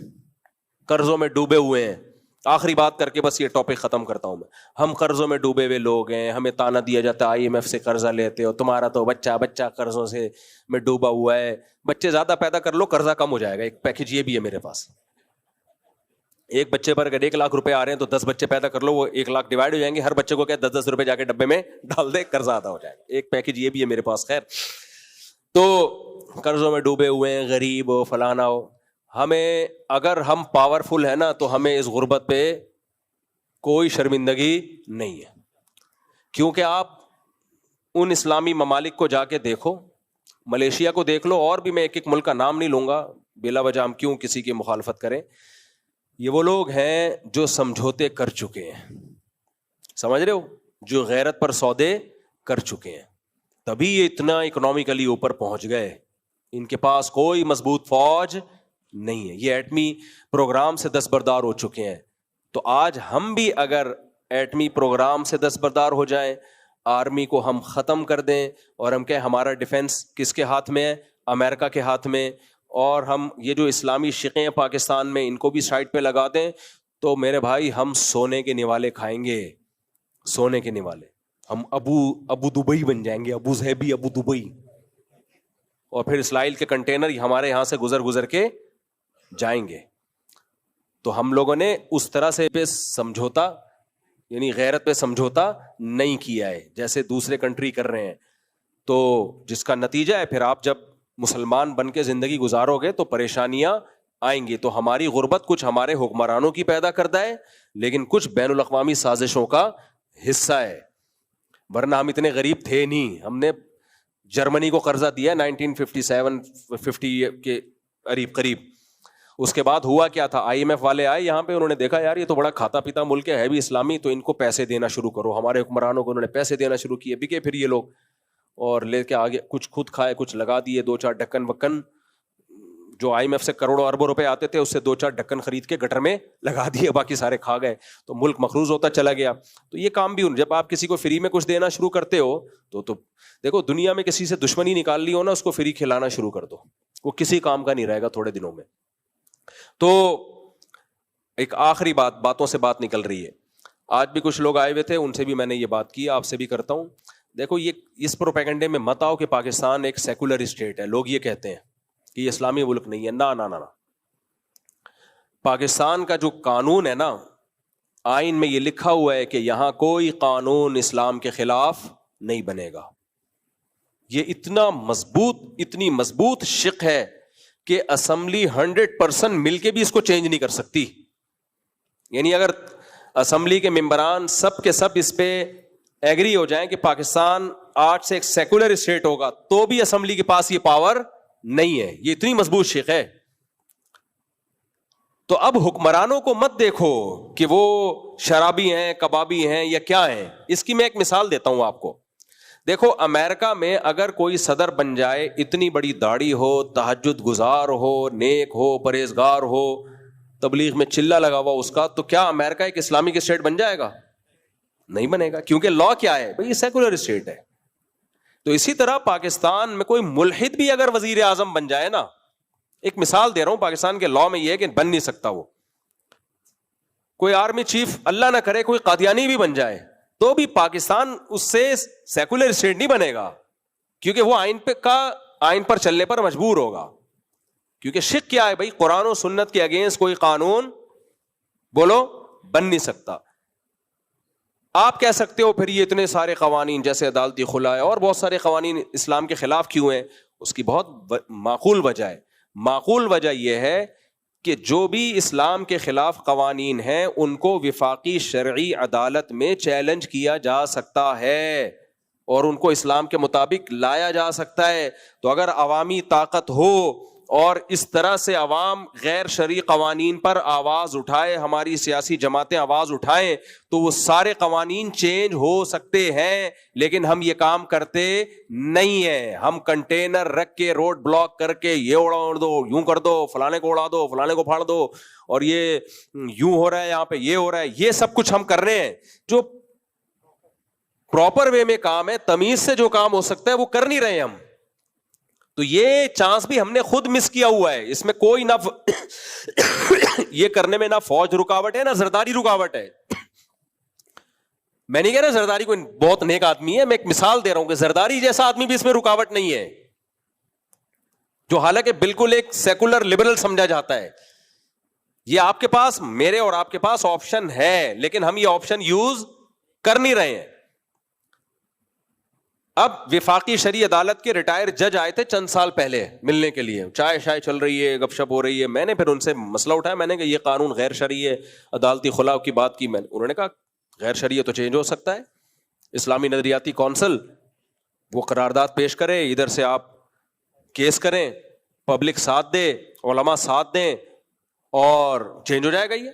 قرضوں میں ڈوبے ہوئے ہیں. آخری بات کر کے بس یہ ٹاپک ختم کرتا ہوں میں. ہم قرضوں میں ڈوبے ہوئے لوگ ہیں, ہمیں تانا دیا جاتا ہے IMF سے قرضہ لیتے ہو, تمہارا تو بچہ قرضوں سے میں ڈوبا ہوا ہے. بچے زیادہ پیدا کر لو, قرضہ کم ہو جائے گا. ایک پیکج یہ بھی ہے میرے پاس, ایک بچے پر اگر 1 لاکھ روپے آ رہے ہیں تو 10 بچے پیدا کر لو, وہ 1 لاکھ ڈیوائڈ ہو جائیں گے. ہر بچے کو کیا 10-10 روپے جا کے ڈبے میں ڈال دے, قرضہ ادا ہو جائے گا. ایک پیکج یہ بھی ہے میرے پاس. خیر, تو قرضوں میں ڈوبے ہوئے ہیں, غریب ہو فلانا ہو, ہمیں اگر ہم پاورفل ہے نا تو ہمیں اس غربت پہ کوئی شرمندگی نہیں ہے. کیونکہ آپ ان اسلامی ممالک کو جا کے دیکھو, ملیشیا کو دیکھ لو, اور بھی میں ایک ملک کا نام نہیں لوں گا بلا وجہ, ہم کیوں کسی کی مخالفت کریں. یہ وہ لوگ ہیں جو سمجھوتے کر چکے ہیں, سمجھ رہے ہو, جو غیرت پر سودے کر چکے ہیں, تبھی یہ اتنا اکنامکلی اوپر پہنچ گئے. ان کے پاس کوئی مضبوط فوج نہیں ہے, یہ ایٹمی پروگرام سے دستبردار ہو چکے ہیں. تو آج ہم بھی اگر ایٹمی پروگرام سے دستبردار ہو جائیں, آرمی کو ہم ختم کر دیں, اور ہم کہیں ہمارا ڈیفنس کس کے ہاتھ میں ہے؟ امریکہ کے ہاتھ میں, اور ہم یہ جو اسلامی شقیں پاکستان میں ان کو بھی سائڈ پہ لگا دیں, تو میرے بھائی ہم سونے کے نوالے کھائیں گے, سونے کے نوالے. ہم ابو دبئی بن جائیں گے, ابو ظہبی ابو دبئی, اور پھر اسرائیل کے کنٹینر ہمارے یہاں سے گزر کے جائیں گے. تو ہم لوگوں نے اس طرح سے پہ سمجھوتا, یعنی غیرت پہ سمجھوتا نہیں کیا ہے جیسے دوسرے کنٹری کر رہے ہیں. تو جس کا نتیجہ ہے پھر آپ جب مسلمان بن کے زندگی گزارو گے تو پریشانیاں آئیں گی. تو ہماری غربت کچھ ہمارے حکمرانوں کی پیدا کرتا ہے, لیکن کچھ بین الاقوامی سازشوں کا حصہ ہے, ورنہ ہم اتنے غریب تھے نہیں. ہم نے جرمنی کو قرضہ دیا 1957-50 کے قریب. اس کے بعد ہوا کیا تھا, IMF والے آئے یہاں پہ, انہوں نے دیکھا یار یہ تو بڑا کھاتا پیتا ملک ہے بھی اسلامی, تو ان کو پیسے دینا شروع کرو. ہمارے حکمرانوں کو انہوں نے پیسے دینا شروع کیے, بکے پھر یہ لوگ, اور لے کے آگے کچھ خود کھائے, کچھ لگا دیے. 2-4 ڈھکن وکن جو IMF سے کروڑوں اربوں روپے آتے تھے, اس سے 2-4 ڈھکن خرید کے گٹر میں لگا دیے, باقی سارے کھا گئے. تو ملک مقروض ہوتا چلا گیا. تو یہ کام بھی جب آپ کسی کو فری میں کچھ دینا شروع کرتے ہو تو دیکھو, دنیا میں کسی سے دشمنی نکال لی ہو نا, اس کو فری کھلانا شروع کر دو, وہ کسی کام کا نہیں رہے گا تھوڑے دنوں میں. تو ایک آخری باتوں سے بات نکل رہی ہے. آج بھی کچھ لوگ آئے ہوئے تھے, ان سے بھی میں نے یہ بات کی, آپ سے بھی کرتا ہوں. دیکھو یہ اس پروپیگنڈے میں مت آؤ کہ پاکستان ایک سیکولر اسٹیٹ ہے. لوگ یہ کہتے ہیں کہ یہ اسلامی ملک نہیں ہے. نہ, پاکستان کا جو قانون ہے نا, آئین میں یہ لکھا ہوا ہے کہ یہاں کوئی قانون اسلام کے خلاف نہیں بنے گا. یہ اتنی مضبوط شق ہے کہ اسمبلی 100% مل کے بھی اس کو چینج نہیں کر سکتی. یعنی اگر اسمبلی کے ممبران سب کے سب اس پہ ایگری ہو جائیں کہ پاکستان آج سے ایک سیکولر اسٹیٹ ہوگا تو بھی اسمبلی کے پاس یہ پاور نہیں ہے, یہ اتنی مضبوط شق ہے. تو اب حکمرانوں کو مت دیکھو کہ وہ شرابی ہیں, کبابی ہیں یا کیا ہیں. اس کی میں ایک مثال دیتا ہوں آپ کو. دیکھو امریکہ میں اگر کوئی صدر بن جائے, اتنی بڑی داڑھی ہو, تہجد گزار ہو, نیک ہو, پرہیزگار ہو, تبلیغ میں چلا لگا ہوا اس کا, تو کیا امریکہ ایک اسلامک اسٹیٹ بن جائے گا؟ نہیں بنے گا, کیونکہ لا کیا ہے بھئی, یہ سیکولر اسٹیٹ ہے. تو اسی طرح پاکستان میں کوئی ملحد بھی اگر وزیر اعظم بن جائے نا, ایک مثال دے رہا ہوں, پاکستان کے لا میں یہ ہے کہ بن نہیں سکتا وہ. کوئی آرمی چیف اللہ نہ کرے کوئی قادیانی بھی بن جائے تو بھی پاکستان اس سے سیکولر اسٹیٹ نہیں بنے گا, کیونکہ وہ آئین پر چلنے پر مجبور ہوگا. کیونکہ شک کیا ہے بھائی, قرآن و سنت کے اگینسٹ کوئی قانون بولو بن نہیں سکتا. آپ کہہ سکتے ہو پھر یہ اتنے سارے قوانین جیسے عدالتی خلا ہے اور بہت سارے قوانین اسلام کے خلاف کیوں ہیں؟ اس کی بہت معقول وجہ ہے. معقول وجہ یہ ہے کہ جو بھی اسلام کے خلاف قوانین ہیں ان کو وفاقی شرعی عدالت میں چیلنج کیا جا سکتا ہے اور ان کو اسلام کے مطابق لایا جا سکتا ہے. تو اگر عوامی طاقت ہو اور اس طرح سے عوام غیر شرعی قوانین پر آواز اٹھائے, ہماری سیاسی جماعتیں آواز اٹھائیں, تو وہ سارے قوانین چینج ہو سکتے ہیں. لیکن ہم یہ کام کرتے نہیں ہیں. ہم کنٹینر رکھ کے روڈ بلاک کر کے یہ اڑا دو, یوں کر دو, فلانے کو اڑا دو, فلانے کو پھاڑ دو, اور یہ یوں ہو رہا ہے, یہاں پہ یہ ہو رہا ہے, یہ سب کچھ ہم کر رہے ہیں. جو پراپر وے میں کام ہے, تمیز سے جو کام ہو سکتا ہے وہ کر نہیں رہے ہم. تو یہ چانس بھی ہم نے خود مس کیا ہوا ہے. اس میں کوئی نہ یہ کرنے میں نہ فوج رکاوٹ ہے نہ زرداری رکاوٹ ہے. میں نہیں کہہ رہا زرداری کوئی بہت نیک آدمی ہے, میں ایک مثال دے رہا ہوں کہ زرداری جیسا آدمی بھی اس میں رکاوٹ نہیں ہے, جو حالانکہ بالکل ایک سیکولر لبرل سمجھا جاتا ہے. یہ آپ کے پاس, میرے اور آپ کے پاس آپشن ہے, لیکن ہم یہ آپشن یوز کر نہیں رہے ہیں. اب وفاقی شرعی عدالت کے ریٹائر جج آئے تھے چند سال پہلے ملنے کے لیے, چائے شائے چل رہی ہے, گپ شپ ہو رہی ہے. میں نے پھر ان سے مسئلہ اٹھایا, میں نے کہا یہ قانون غیر شرعی ہے, عدالتی خلا کی بات کی میں نے. انہوں نے کہا غیر شرعی ہے تو چینج ہو سکتا ہے, اسلامی نظریاتی کونسل وہ قرارداد پیش کرے, ادھر سے آپ کیس کریں, پبلک ساتھ دے, علماء ساتھ دیں, اور چینج ہو جائے گا یہ.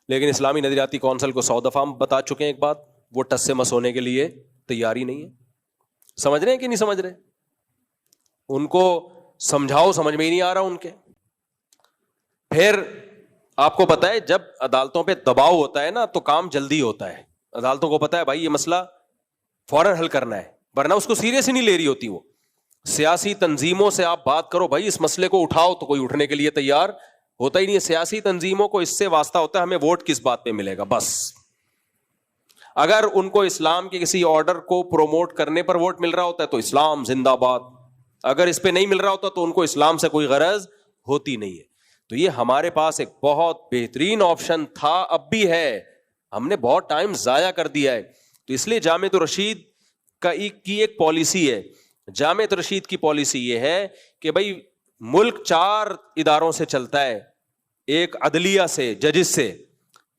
لیکن اسلامی نظریاتی کونسل کو 100 دفعہ ہم بتا چکے ہیں ایک بات, وہ ٹس سے مس ہونے کے لیے تیاری نہیں ہے. سمجھ رہے ہیں کہ نہیں سمجھ رہے؟ ان کو سمجھاؤ, سمجھ میں ہی نہیں آ رہا ان کے. پھر آپ کو پتا ہے جب عدالتوں پہ دباؤ ہوتا ہے نا تو کام جلدی ہوتا ہے. عدالتوں کو پتا ہے بھائی یہ مسئلہ فوراً حل کرنا ہے, ورنہ اس کو سیریس ہی نہیں لے رہی ہوتی. وہ سیاسی تنظیموں سے آپ بات کرو بھائی اس مسئلے کو اٹھاؤ, تو کوئی اٹھنے کے لیے تیار ہوتا ہی نہیں ہے. سیاسی تنظیموں کو اس سے واسطہ ہوتا ہے ہمیں ووٹ کس بات پہ ملے گا بس. اگر ان کو اسلام کے کسی آرڈر کو پروموٹ کرنے پر ووٹ مل رہا ہوتا ہے تو اسلام زندہ باد, اگر اس پہ نہیں مل رہا ہوتا تو ان کو اسلام سے کوئی غرض ہوتی نہیں ہے. تو یہ ہمارے پاس ایک بہت بہترین آپشن تھا, اب بھی ہے, ہم نے بہت ٹائم ضائع کر دیا ہے. تو اس لیے جامعۃ الرشید کی ایک پالیسی ہے. جامعۃ الرشید کی پالیسی یہ ہے کہ بھائی ملک 4 اداروں سے چلتا ہے, ایک عدلیہ سے, ججز سے.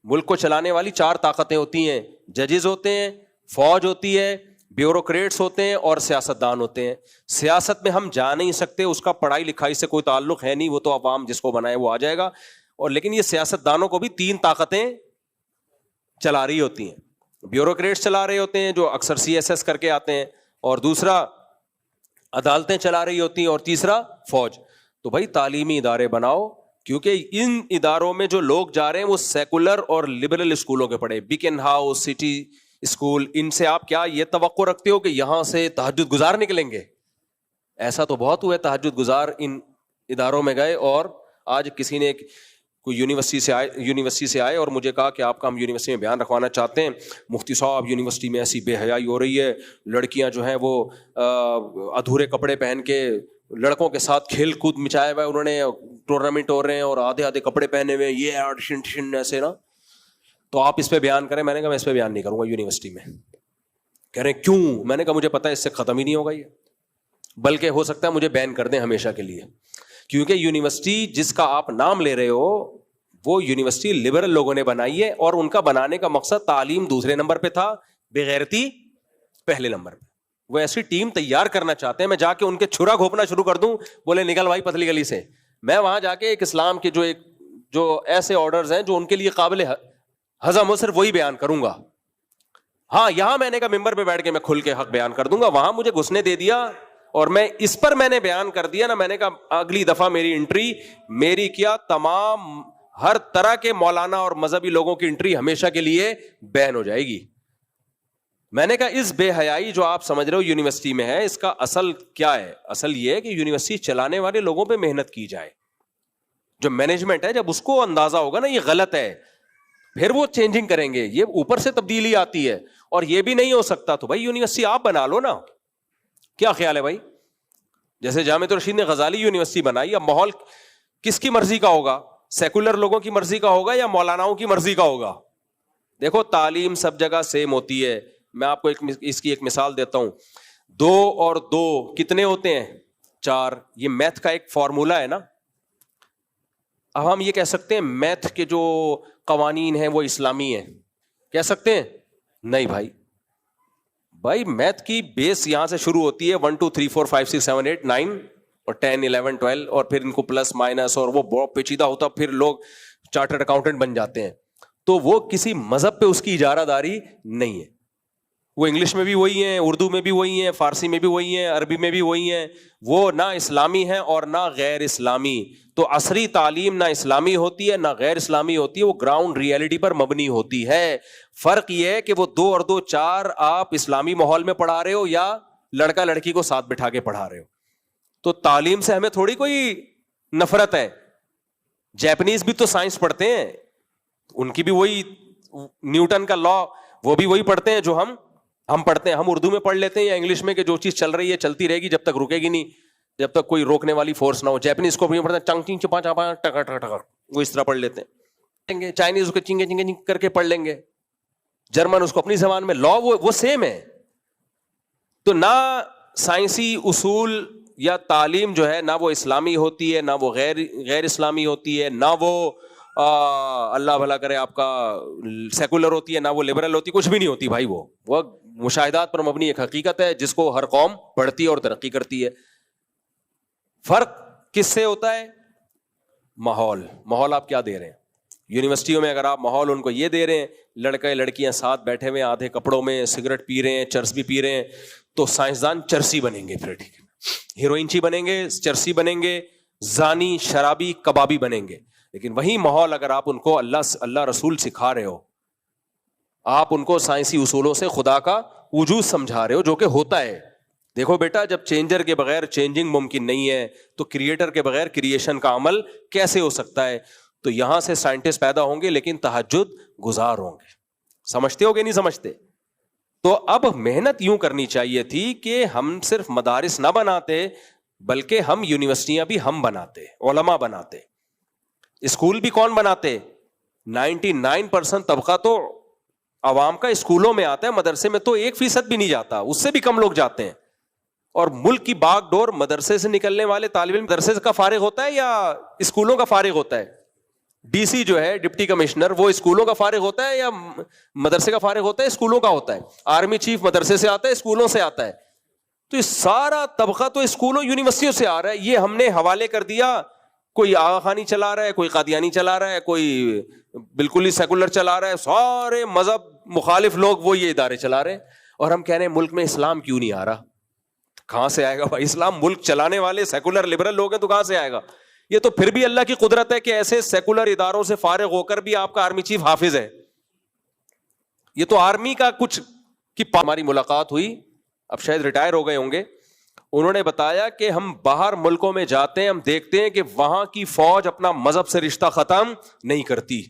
ملک کو چلانے والی 4 طاقتیں ہوتی ہیں, ججز ہوتے ہیں, فوج ہوتی ہے, بیوروکریٹس ہوتے ہیں, اور سیاستدان ہوتے ہیں. سیاست میں ہم جا نہیں سکتے, اس کا پڑھائی لکھائی سے کوئی تعلق ہے نہیں, وہ تو عوام جس کو بنائے وہ آ جائے گا. اور لیکن یہ سیاستدانوں کو بھی 3 طاقتیں چلا رہی ہوتی ہیں. بیوروکریٹس چلا رہے ہوتے ہیں جو اکثر CSS کر کے آتے ہیں, اور دوسرا عدالتیں چلا رہی ہوتی ہیں, اور تیسرا فوج. تو بھائی تعلیمی ادارے بناؤ, کیونکہ ان اداروں میں جو لوگ جا رہے ہیں وہ سیکولر اور لبرل اسکولوں کے پڑھے, بیکن ہاؤس, سٹی اسکول. ان سے آپ کیا یہ توقع رکھتے ہو کہ یہاں سے تہجد گزار نکلیں گے؟ ایسا تو بہت ہوا ہے, تہجد گزار ان اداروں میں گئے. اور آج کسی نے کوئی یونیورسٹی سے آئے اور مجھے کہا کہ آپ کا ہم یونیورسٹی میں بیان رکھوانا چاہتے ہیں. مفتی صاحب یونیورسٹی میں ایسی بے حیائی ہو رہی ہے, لڑکیاں جو ہیں وہ ادھورے کپڑے پہن کے لڑکوں کے ساتھ کھیل کود مچایا ہوا ہے, انہوں نے ٹورنامنٹ ہو رہے ہیں اور آدھے کپڑے پہنے ہوئے, یہ ایسے نا, تو آپ اس پہ بیان کریں. میں نے کہا میں اس پہ بیان نہیں کروں گا یونیورسٹی میں. کہہ رہے کیوں؟ میں نے کہا مجھے پتا ہے اس سے ختم ہی نہیں ہوگا یہ, بلکہ ہو سکتا ہے مجھے بین کر دیں ہمیشہ کے لیے. کیونکہ یونیورسٹی جس کا آپ نام لے رہے ہو وہ یونیورسٹی لبرل لوگوں نے بنائی ہے, اور ان کا بنانے کا مقصد تعلیم دوسرے نمبر پہ تھا, بغیرتی پہلے نمبر پہ. وہ ایسی ٹیم تیار کرنا چاہتے ہیں, میں جا کے ان کے چھرا گھونپنا شروع کر دوں, بولے نکل بھائی پتلی گلی سے. میں وہاں جا کے ایک اسلام کے جو ایسے آرڈرز ہیں جو ان کے لیے قابل ہضم ہو, صرف وہی بیان کروں گا. ہاں یہاں میں نے کہا ممبر پہ بیٹھ کے میں کھل کے حق بیان کر دوں گا, وہاں مجھے گھسنے دے دیا اور میں اس پر میں نے بیان کر دیا نا, میں نے کہا اگلی دفعہ میری انٹری, میری کیا تمام ہر طرح کے مولانا اور مذہبی لوگوں کی انٹری ہمیشہ کے لیے بین ہو جائے گی. میں نے کہا اس بے حیائی جو آپ سمجھ رہے ہو یونیورسٹی میں ہے, اس کا اصل کیا ہے؟ اصل یہ ہے کہ یونیورسٹی چلانے والے لوگوں پہ محنت کی جائے. جو مینجمنٹ ہے جب اس کو اندازہ ہوگا نا یہ غلط ہے, پھر وہ چینجنگ کریں گے. یہ اوپر سے تبدیلی آتی ہے اور یہ بھی نہیں ہو سکتا تو بھائی یونیورسٹی آپ بنا لو نا. کیا خیال ہے بھائی؟ جیسے جامعۃ الرشید نے غزالی یونیورسٹی بنائی, اب ماحول کس کی مرضی کا ہوگا؟ سیکولر لوگوں کی مرضی کا ہوگا یا مولاناؤں کی مرضی کا ہوگا؟ دیکھو تعلیم سب جگہ سیم ہوتی ہے. میں آپ کو اس کی ایک مثال دیتا ہوں. 2 اور 2 کتنے ہوتے ہیں؟ 4. یہ میتھ کا ایک فارمولا ہے نا. اب ہم یہ کہہ سکتے ہیں میتھ کے جو قوانین ہیں وہ اسلامی ہیں, کہہ سکتے ہیں؟ نہیں بھائی میتھ کی بیس یہاں سے شروع ہوتی ہے 1 2 3 4 5 6 7 8 9 اور 10 11 12 اور پھر ان کو پلس مائنس اور وہ بہت پیچیدہ ہوتا, پھر لوگ چارٹرڈ اکاؤنٹنٹ بن جاتے ہیں. تو وہ کسی مذہب پہ اس کی اجارہ داری نہیں ہے. وہ انگلش میں بھی وہی ہیں, اردو میں بھی وہی ہیں, فارسی میں بھی وہی ہیں, عربی میں بھی وہی ہیں. وہ نہ اسلامی ہیں اور نہ غیر اسلامی. تو عصری تعلیم نہ اسلامی ہوتی ہے نہ غیر اسلامی ہوتی ہے, وہ گراؤنڈ ریئلٹی پر مبنی ہوتی ہے. فرق یہ ہے کہ وہ 2 اور 2 4 آپ اسلامی ماحول میں پڑھا رہے ہو یا لڑکا لڑکی کو ساتھ بٹھا کے پڑھا رہے ہو. تو تعلیم سے ہمیں تھوڑی کوئی نفرت ہے. جیپنیز بھی تو سائنس پڑھتے ہیں, ان کی بھی وہی نیوٹن کا لا وہ بھی وہی پڑھتے ہیں جو ہم پڑھتے ہیں. ہم اردو میں پڑھ لیتے ہیں یا انگلش میں کہ جو چیز چل رہی ہے چلتی رہے گی جب تک رکے گی نہیں, جب تک کوئی روکنے والی فورس نہ ہو. جیپنیز کو بھی پڑھتے ہیں چنگ چنگ چپا چپا ٹکر ٹکر ٹکر, وہ اس طرح پڑھ لیتے ہیں. چائنیز اس کو چنگے چنگے چنگ کر کے پڑھ لیں گے. جرمن اس کو اپنی زبان میں, لا وہ سیم ہے. تو نہ سائنسی اصول یا تعلیم جو ہے نہ وہ اسلامی ہوتی ہے نہ وہ غیر اسلامی ہوتی ہے, نہ وہ اللہ بھلا کرے آپ کا سیکولر ہوتی ہے, نہ وہ لبرل ہوتی ہے, کچھ بھی نہیں ہوتی بھائی. وہ مشاہدات پر مبنی ایک حقیقت ہے جس کو ہر قوم پڑھتی ہے اور ترقی کرتی ہے. فرق کس سے ہوتا ہے؟ ماحول آپ کیا دے رہے ہیں. یونیورسٹیوں میں اگر آپ ماحول ان کو یہ دے رہے ہیں, لڑکے لڑکیاں ساتھ بیٹھے ہوئے آدھے کپڑوں میں, سگریٹ پی رہے ہیں, چرس بھی پی رہے ہیں, تو سائنسدان چرسی بنیں گے, پھر ٹھیک ہے ہیروئن چی بنیں گے, چرسی بنیں گے, زانی شرابی کبابی بنیں گے. لیکن وہی ماحول اگر آپ ان کو اللہ رسول سکھا رہے ہو, آپ ان کو سائنسی اصولوں سے خدا کا وجود سمجھا رہے ہو جو کہ ہوتا ہے. دیکھو بیٹا, جب چینجر کے بغیر چینجنگ ممکن نہیں ہے تو کریٹر کے بغیر کریشن کا عمل کیسے ہو سکتا ہے؟ تو یہاں سے سائنٹسٹ پیدا ہوں گے لیکن تہجد گزار ہوں گے. سمجھتے ہو کہ نہیں سمجھتے؟ تو اب محنت یوں کرنی چاہیے تھی کہ ہم صرف مدارس نہ بناتے بلکہ ہم یونیورسٹیاں بھی ہم بناتے, علماء بناتے. اسکول بھی کون بناتے؟ 99% طبقہ تو عوام کا اسکولوں میں آتا ہے, مدرسے میں تو 1% بھی نہیں جاتا, اس سے بھی کم لوگ جاتے ہیں. اور ملک کی باغ ڈور مدرسے سے نکلنے والے طالب علم مدرسے کا فارغ ہوتا ہے یا اسکولوں کا فارغ ہوتا ہے؟ ڈی سی جو ہے ڈپٹی کمشنر, وہ اسکولوں کا فارغ ہوتا ہے یا مدرسے کا فارغ ہوتا ہے؟ اسکولوں کا ہوتا ہے. آرمی چیف مدرسے سے آتا ہے, اسکولوں سے آتا ہے. تو یہ سارا طبقہ تو اسکولوں یونیورسٹیوں سے آ رہا ہے. یہ ہم نے حوالے کر دیا, کوئی آغا خانی چلا رہا ہے, کوئی قادیانی چلا رہا ہے, کوئی بالکل ہی سیکولر چلا رہا ہے, سارے مذہب مخالف لوگ وہ یہ ادارے چلا رہے ہیں. اور ہم کہہ رہے ہیں ملک میں اسلام کیوں نہیں آ رہا؟ کہاں سے آئے گا بھائی اسلام؟ ملک چلانے والے سیکولر لبرل لوگ ہیں تو کہاں سے آئے گا؟ یہ تو پھر بھی اللہ کی قدرت ہے کہ ایسے سیکولر اداروں سے فارغ ہو کر بھی آپ کا آرمی چیف حافظ ہے. یہ تو آرمی کا کچھ کی ہماری ملاقات ہوئی, اب شاید ریٹائر ہو گئے ہوں گے, انہوں نے بتایا کہ ہم باہر ملکوں میں جاتے ہیں, ہم دیکھتے ہیں کہ وہاں کی فوج اپنا مذہب سے رشتہ ختم نہیں کرتی.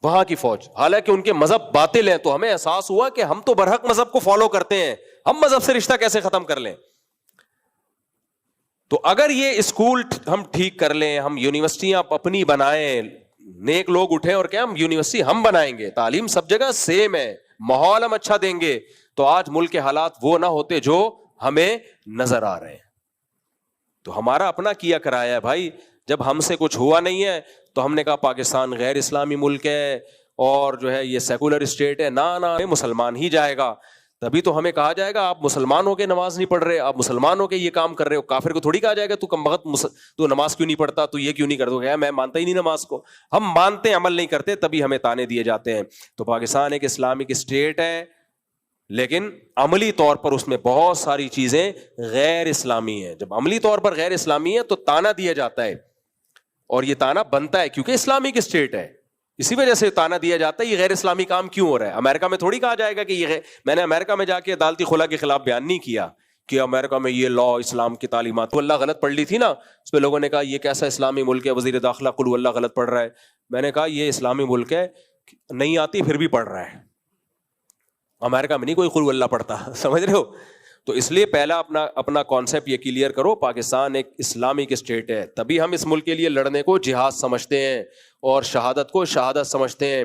وہاں کی فوج حالانکہ ان کے مذہب باطل ہیں, تو ہمیں احساس ہوا کہ ہم تو برحق مذہب کو فالو کرتے ہیں, ہم مذہب سے رشتہ کیسے ختم کر لیں؟ تو اگر یہ اسکول ہم ٹھیک کر لیں, ہم یونیورسٹیاں اپنی بنائیں, نیک لوگ اٹھیں اور کہ ہم یونیورسٹی ہم بنائیں گے, تعلیم سب جگہ سیم ہے, ماحول ہم اچھا دیں گے, تو آج ملک کے حالات وہ نہ ہوتے جو ہمیں نظر آ رہے ہیں. تو ہمارا اپنا کیا کرایا ہے بھائی. جب ہم سے کچھ ہوا نہیں ہے تو ہم نے کہا پاکستان غیر اسلامی ملک ہے اور جو ہے یہ سیکولر اسٹیٹ ہے, نہ مسلمان ہی جائے گا. تبھی تو ہمیں کہا جائے گا آپ مسلمان ہو کے نماز نہیں پڑھ رہے, آپ مسلمان ہو کے یہ کام کر رہے ہو. کافر کو تھوڑی کہا جائے گا تو کم وقت تو نماز کیوں نہیں پڑھتا, تو یہ کیوں نہیں کرتا, میں مانتا ہی نہیں نماز کو. ہم مانتے ہیں, عمل نہیں کرتے, تبھی ہمیں تانے دیے جاتے ہیں. تو پاکستان ایک اسلامک اسٹیٹ ہے, لیکن عملی طور پر اس میں بہت ساری چیزیں غیر اسلامی ہیں. جب عملی طور پر غیر اسلامی ہے تو تانا دیا جاتا ہے, اور یہ تانا بنتا ہے کیونکہ اسلامک اسٹیٹ ہے, اسی وجہ سے تانا دیا جاتا ہے. یہ غیر اسلامی کام کیوں ہو رہا ہے؟ امریکہ میں تھوڑی کہا جائے گا کہ یہ, میں نے امریکہ میں جا کے عدالتی خلا کے خلاف بیان نہیں کیا کہ امریکہ میں یہ لا اسلام کی تعلیمات, تو اللہ غلط پڑھ لی تھی نا, اس پہ لوگوں نے کہا یہ کیسا اسلامی ملک ہے, وزیر داخلہ قل اللہ غلط پڑھ رہا ہے. میں نے کہا یہ اسلامی ملک ہے, نہیں آتی پھر بھی پڑھ رہا ہے. امریکہ میں نہیں کوئی قل اللہ پڑھتا, سمجھ رہے ہو؟ تو اس لیے پہلا اپنا کانسیپٹ یہ کلیئر کرو, پاکستان ایک اسلامک اسٹیٹ ہے, تبھی ہم اس ملک کے لیے لڑنے کو جہاد سمجھتے ہیں اور شہادت کو شہادت سمجھتے ہیں.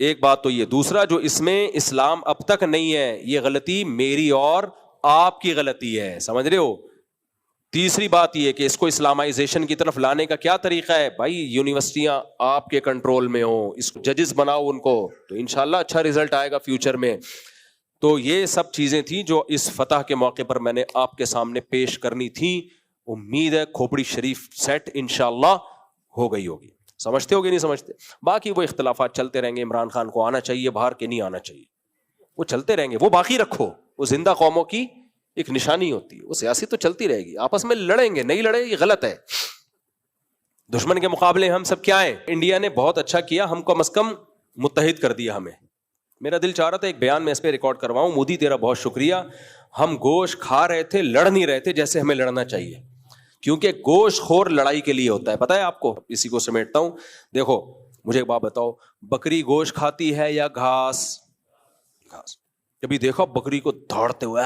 ایک بات تو یہ. دوسرا, جو اس میں اسلام اب تک نہیں ہے, یہ غلطی میری اور آپ کی غلطی ہے, سمجھ رہے ہو؟ تیسری بات یہ کہ اس کو اسلامائزیشن کی طرف لانے کا کیا طریقہ ہے؟ بھائی یونیورسٹیاں آپ کے کنٹرول میں ہوں, اس کو ججز بناؤ ان کو, تو انشاءاللہ اچھا رزلٹ آئے گا فیوچر میں. تو یہ سب چیزیں تھیں جو اس فتح کے موقع پر میں نے آپ کے سامنے پیش کرنی تھی. امید ہے کھوپڑی شریف سیٹ انشاءاللہ ہو گئی ہوگی. سمجھتے ہوگے نہیں سمجھتے؟ باقی وہ اختلافات چلتے رہیں گے, عمران خان کو آنا چاہیے باہر کے نہیں آنا چاہیے, وہ چلتے رہیں گے, وہ باقی رکھو, وہ زندہ قوموں کی ایک نشانی ہوتی ہے. وہ سیاسی تو چلتی رہے گی, آپس میں لڑیں گے, نہیں لڑے یہ غلط ہے. دشمن کے مقابلے ہم سب کیا ہیں؟ انڈیا نے بہت اچھا کیا, ہم کم از کم متحد کر دیا ہمیں. میرا دل چاہ رہا تھا ایک بیان میں اس پہ ریکارڈ کرواؤں. مودی تیرا بہت شکریہ, ہم گوشت کھا رہے تھے, لڑ نہیں رہے تھے جیسے ہمیں لڑنا چاہیے, کیونکہ گوشت خور لڑائی کے لیے ہوتا ہے, پتہ ہے آپ کو. اسی کو سمیٹتا ہوں. دیکھو مجھے ایک بات بتاؤ, بکری گوشت کھاتی ہے یا گھاس؟ گھاس. کبھی دیکھا بکری کو دھاڑتے ہوئے؟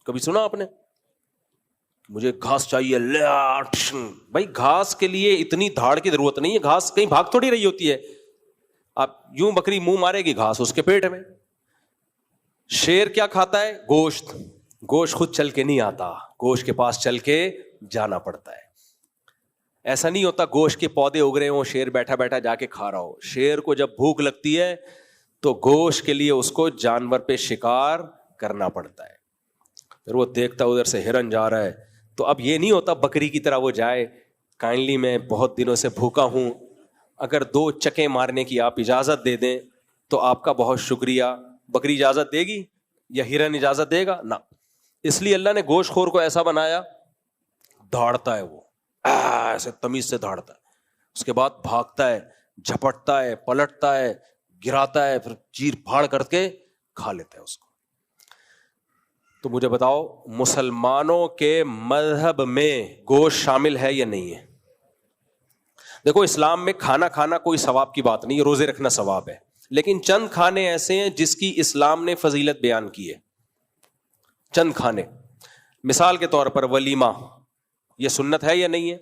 کبھی سنا آپ نے؟ مجھے گھاس چاہیے. بھائی گھاس کے لیے اتنی دھاڑ کی ضرورت نہیں ہے, گھاس کہیں بھاگ تھوڑی رہی ہوتی ہے. آپ یوں بکری منہ مارے گی, گھاس اس کے پیٹ میں. شیر کیا کھاتا ہے؟ گوشت. گوشت خود چل کے نہیں آتا, گوشت کے پاس چل کے جانا پڑتا ہے. ایسا نہیں ہوتا گوشت کے پودے اگ رہے ہوں, شیر بیٹھا بیٹھا جا کے کھا رہا ہو. شیر کو جب بھوک لگتی ہے تو گوشت کے لیے اس کو جانور پہ شکار کرنا پڑتا ہے. پھر وہ دیکھتا ادھر سے ہرن جا رہا ہے, تو اب یہ نہیں ہوتا بکری کی طرح وہ جائے, کائنڈلی میں بہت دنوں سے بھوکا ہوں, اگر 2 چکے مارنے کی آپ اجازت دے دیں تو آپ کا بہت شکریہ. بکری اجازت دے گی یا ہرن اجازت دے گا؟ نہ. اس لیے اللہ نے گوشت خور کو ایسا بنایا, دھاڑتا ہے وہ ایسے تمیز سے دھاڑتا ہے, اس کے بعد بھاگتا ہے, جھپٹتا ہے, پلٹتا ہے, گراتا ہے, پھر چیر پھاڑ کر کے کھا لیتا ہے اس کو. تو مجھے بتاؤ مسلمانوں کے مذہب میں گوشت شامل ہے یا نہیں ہے؟ دیکھو اسلام میں کھانا کھانا کوئی ثواب کی بات نہیں ہے, روزے رکھنا ثواب ہے, لیکن چند کھانے ایسے ہیں جس کی اسلام نے فضیلت بیان کی ہے. چند کھانے, مثال کے طور پر ولیمہ, یہ سنت ہے یا نہیں ہے؟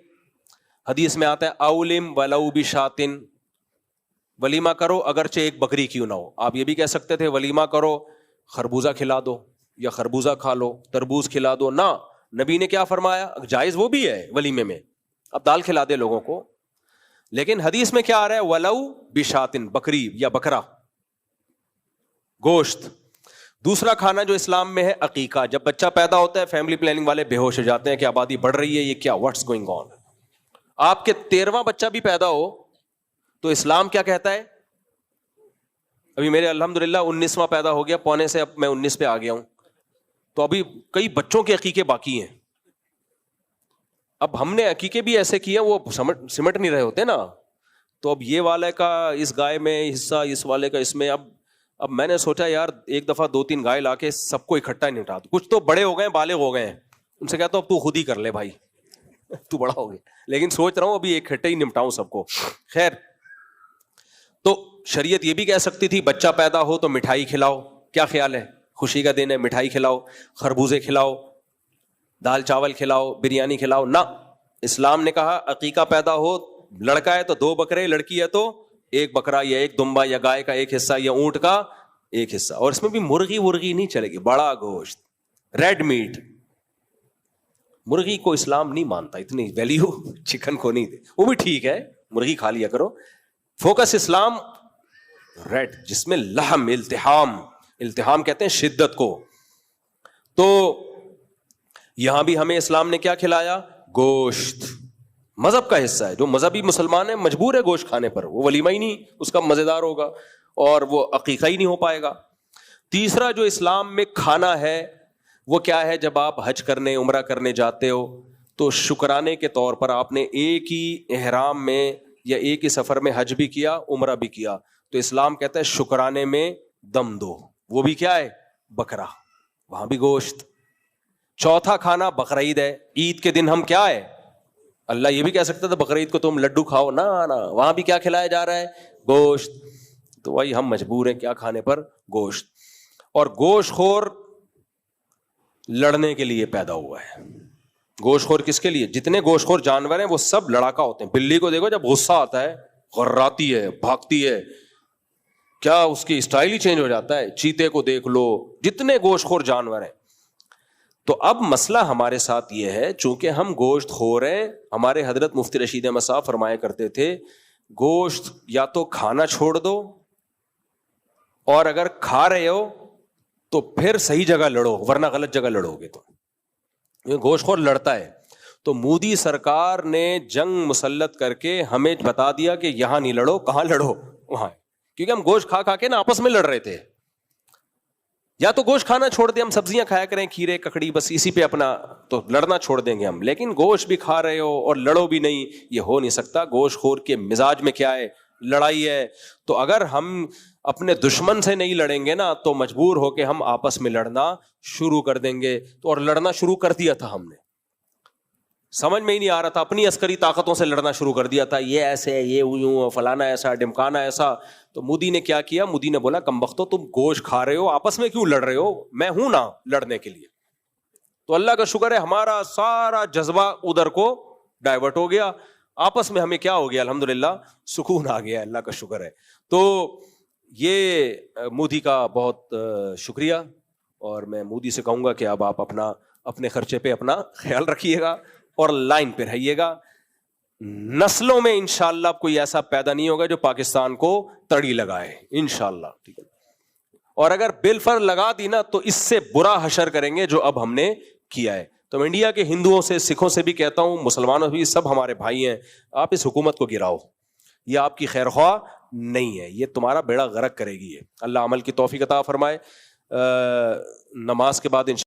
حدیث میں آتا ہے اولم ولو بشاتن, ولیمہ کرو اگرچہ ایک بکری کیوں نہ ہو. آپ یہ بھی کہہ سکتے تھے ولیمہ کرو خربوزہ کھلا دو یا خربوزہ کھا لو, تربوز کھلا دو. نہ, نبی نے کیا فرمایا؟ جائز وہ بھی ہے ولیمے میں, اب دال کھلا دے لوگوں کو, لیکن حدیث میں کیا آ رہا ہے؟ ولو بشاتن, بکری یا بکرا, گوشت. دوسرا کھانا جو اسلام میں ہے عقیقہ. جب بچہ پیدا ہوتا ہے فیملی پلاننگ والے بے ہوش ہو جاتے ہیں کہ آبادی بڑھ رہی ہے, یہ کیا, واٹس گوئنگ آن. آپ کے 13واں بچہ بھی پیدا ہو تو اسلام کیا کہتا ہے؟ ابھی میرے الحمدللہ 19واں پیدا ہو گیا, پونے سے اب میں 19 پہ آ گیا ہوں, تو ابھی کئی بچوں کے عقیقے باقی ہیں. اب ہم نے عقیقے بھی ایسے کیا وہ سمٹ نہیں رہے ہوتے نا, تو اب یہ والے کا اس گائے میں حصہ, اس والے کا اس میں. اب میں نے سوچا یار ایک دفعہ 2-3 گائے لا کے سب کو اکٹھا نہیں اٹھا, کچھ تو بڑے ہو گئے, بالغ ہو گئے ہیں, ان سے کہتا ہوں اب تو خود ہی کر لے بھائی, تو بڑا ہو گیا, لیکن سوچ رہا ہوں ابھی اکٹھے ہی نمٹاؤں سب کو. خیر, تو شریعت یہ بھی کہہ سکتی تھی بچہ پیدا ہو تو مٹھائی کھلاؤ, کیا خیال ہے؟ خوشی کا دن ہے, مٹھائی کھلاؤ, خربوزے کھلاؤ, دال چاول کھلاؤ, بریانی کھلاؤ. نہ, اسلام نے کہا عقیقہ پیدا ہو, لڑکا ہے تو 2 بکرے, لڑکی ہے تو 1 بکرا یا 1 دمبا یا گائے کا 1 حصہ یا اونٹ کا 1 حصہ. اور اس میں بھی مرغی نہیں چلے گی, بڑا گوشت, ریڈ میٹ. مرغی کو اسلام نہیں مانتا, اتنی ویلیو چکن کو نہیں دے, وہ بھی ٹھیک ہے مرغی کھا لیا کرو. فوکس اسلام ریڈ, جس میں لحم, التحام, التحام کہتے ہیں شدت کو. تو یہاں بھی ہمیں اسلام نے کیا کھلایا؟ گوشت. مذہب کا حصہ ہے. جو مذہبی مسلمان ہے مجبور ہے گوشت کھانے پر. وہ ولیمہ ہی نہیں اس کا مزیدار ہوگا اور وہ عقیقہ ہی نہیں ہو پائے گا. تیسرا جو اسلام میں کھانا ہے وہ کیا ہے؟ جب آپ حج کرنے عمرہ کرنے جاتے ہو تو شکرانے کے طور پر آپ نے ایک ہی احرام میں یا ایک ہی سفر میں حج بھی کیا عمرہ بھی کیا, تو اسلام کہتا ہے شکرانے میں دم دو. وہ بھی کیا ہے؟ بکرا. وہاں بھی گوشت. چوتھا کھانا بقرعید ہے. عید کے دن ہم کیا ہے؟ اللہ یہ بھی کہہ سکتا تھا بقرعید کو تم لڈو کھاؤ, نا وہاں بھی کیا کھلایا جا رہا ہے؟ گوشت. تو وہی ہم مجبور ہیں کیا کھانے پر؟ گوشت. اور گوشت خور لڑنے کے لیے پیدا ہوا ہے. گوشت خور کس کے لیے؟ جتنے گوشت خور جانور ہیں وہ سب لڑاکا ہوتے ہیں. بلی کو دیکھو جب غصہ آتا ہے غراتی ہے, بھاگتی ہے, کیا اس کی اسٹائل ہی چینج ہو جاتا ہے. چیتے کو دیکھ لو, جتنے گوشت خور جانور ہیں. تو اب مسئلہ ہمارے ساتھ یہ ہے, چونکہ ہم گوشت خور ہیں, ہمارے حضرت مفتی رشید احمد صاحب فرمایا کرتے تھے گوشت یا تو کھانا چھوڑ دو, اور اگر کھا رہے ہو تو پھر صحیح جگہ لڑو, ورنہ غلط جگہ لڑو گے. تو گوشت خور لڑتا ہے. تو مودی سرکار نے جنگ مسلط کر کے ہمیں بتا دیا کہ یہاں نہیں لڑو, کہاں لڑو؟ وہاں. کیونکہ ہم گوشت کھا کھا کے نا آپس میں لڑ رہے تھے. یا تو گوشت کھانا چھوڑ دیں, ہم سبزیاں کھایا کریں, کھیرے ککڑی, بس اسی پہ اپنا, تو لڑنا چھوڑ دیں گے ہم. لیکن گوشت بھی کھا رہے ہو اور لڑو بھی نہیں, یہ ہو نہیں سکتا. گوشت خور کے مزاج میں کیا ہے؟ لڑائی ہے. تو اگر ہم اپنے دشمن سے نہیں لڑیں گے نا تو مجبور ہو کے ہم آپس میں لڑنا شروع کر دیں گے. تو اور لڑنا شروع کر دیا تھا ہم نے, سمجھ میں ہی نہیں آ رہا تھا, اپنی عسکری طاقتوں سے لڑنا شروع کر دیا تھا. یہ ایسے, یہ یوں, فلانا ایسا, ڈمکانا ایسا. تو مودی نے کیا کیا؟ مودی نے بولا کمبختو تم گوشت کھا رہے ہو, آپس میں کیوں لڑ رہے ہو؟ میں ہوں نا لڑنے کے لیے. تو اللہ کا شکر ہے ہمارا سارا جذبہ ادھر کو ڈائیورٹ ہو گیا, آپس میں ہمیں کیا ہو گیا؟ الحمدللہ سکون آ گیا, اللہ کا شکر ہے. تو یہ مودی کا بہت شکریہ, اور میں مودی سے کہوں گا کہ اب آپ اپنے خرچے پہ اپنا خیال رکھیے گا اور لائن پہ رہیے گا. نسلوں میں انشاءاللہ کوئی ایسا پیدا نہیں ہوگا جو پاکستان کو تڑی لگائے, انشاءاللہ. ٹھیک ہے, اور اگر بالفر لگا دی نا تو اس سے برا حشر کریں گے جو اب ہم نے کیا ہے. تو میں انڈیا کے ہندوؤں سے, سکھوں سے بھی کہتا ہوں, مسلمانوں بھی, سب ہمارے بھائی ہیں, آپ اس حکومت کو گراؤ, یہ آپ کی خیر خواہ نہیں ہے, یہ تمہارا بیڑا غرق کرے گی. اللہ عمل کی توفیق عطا فرمائے. نماز کے بعد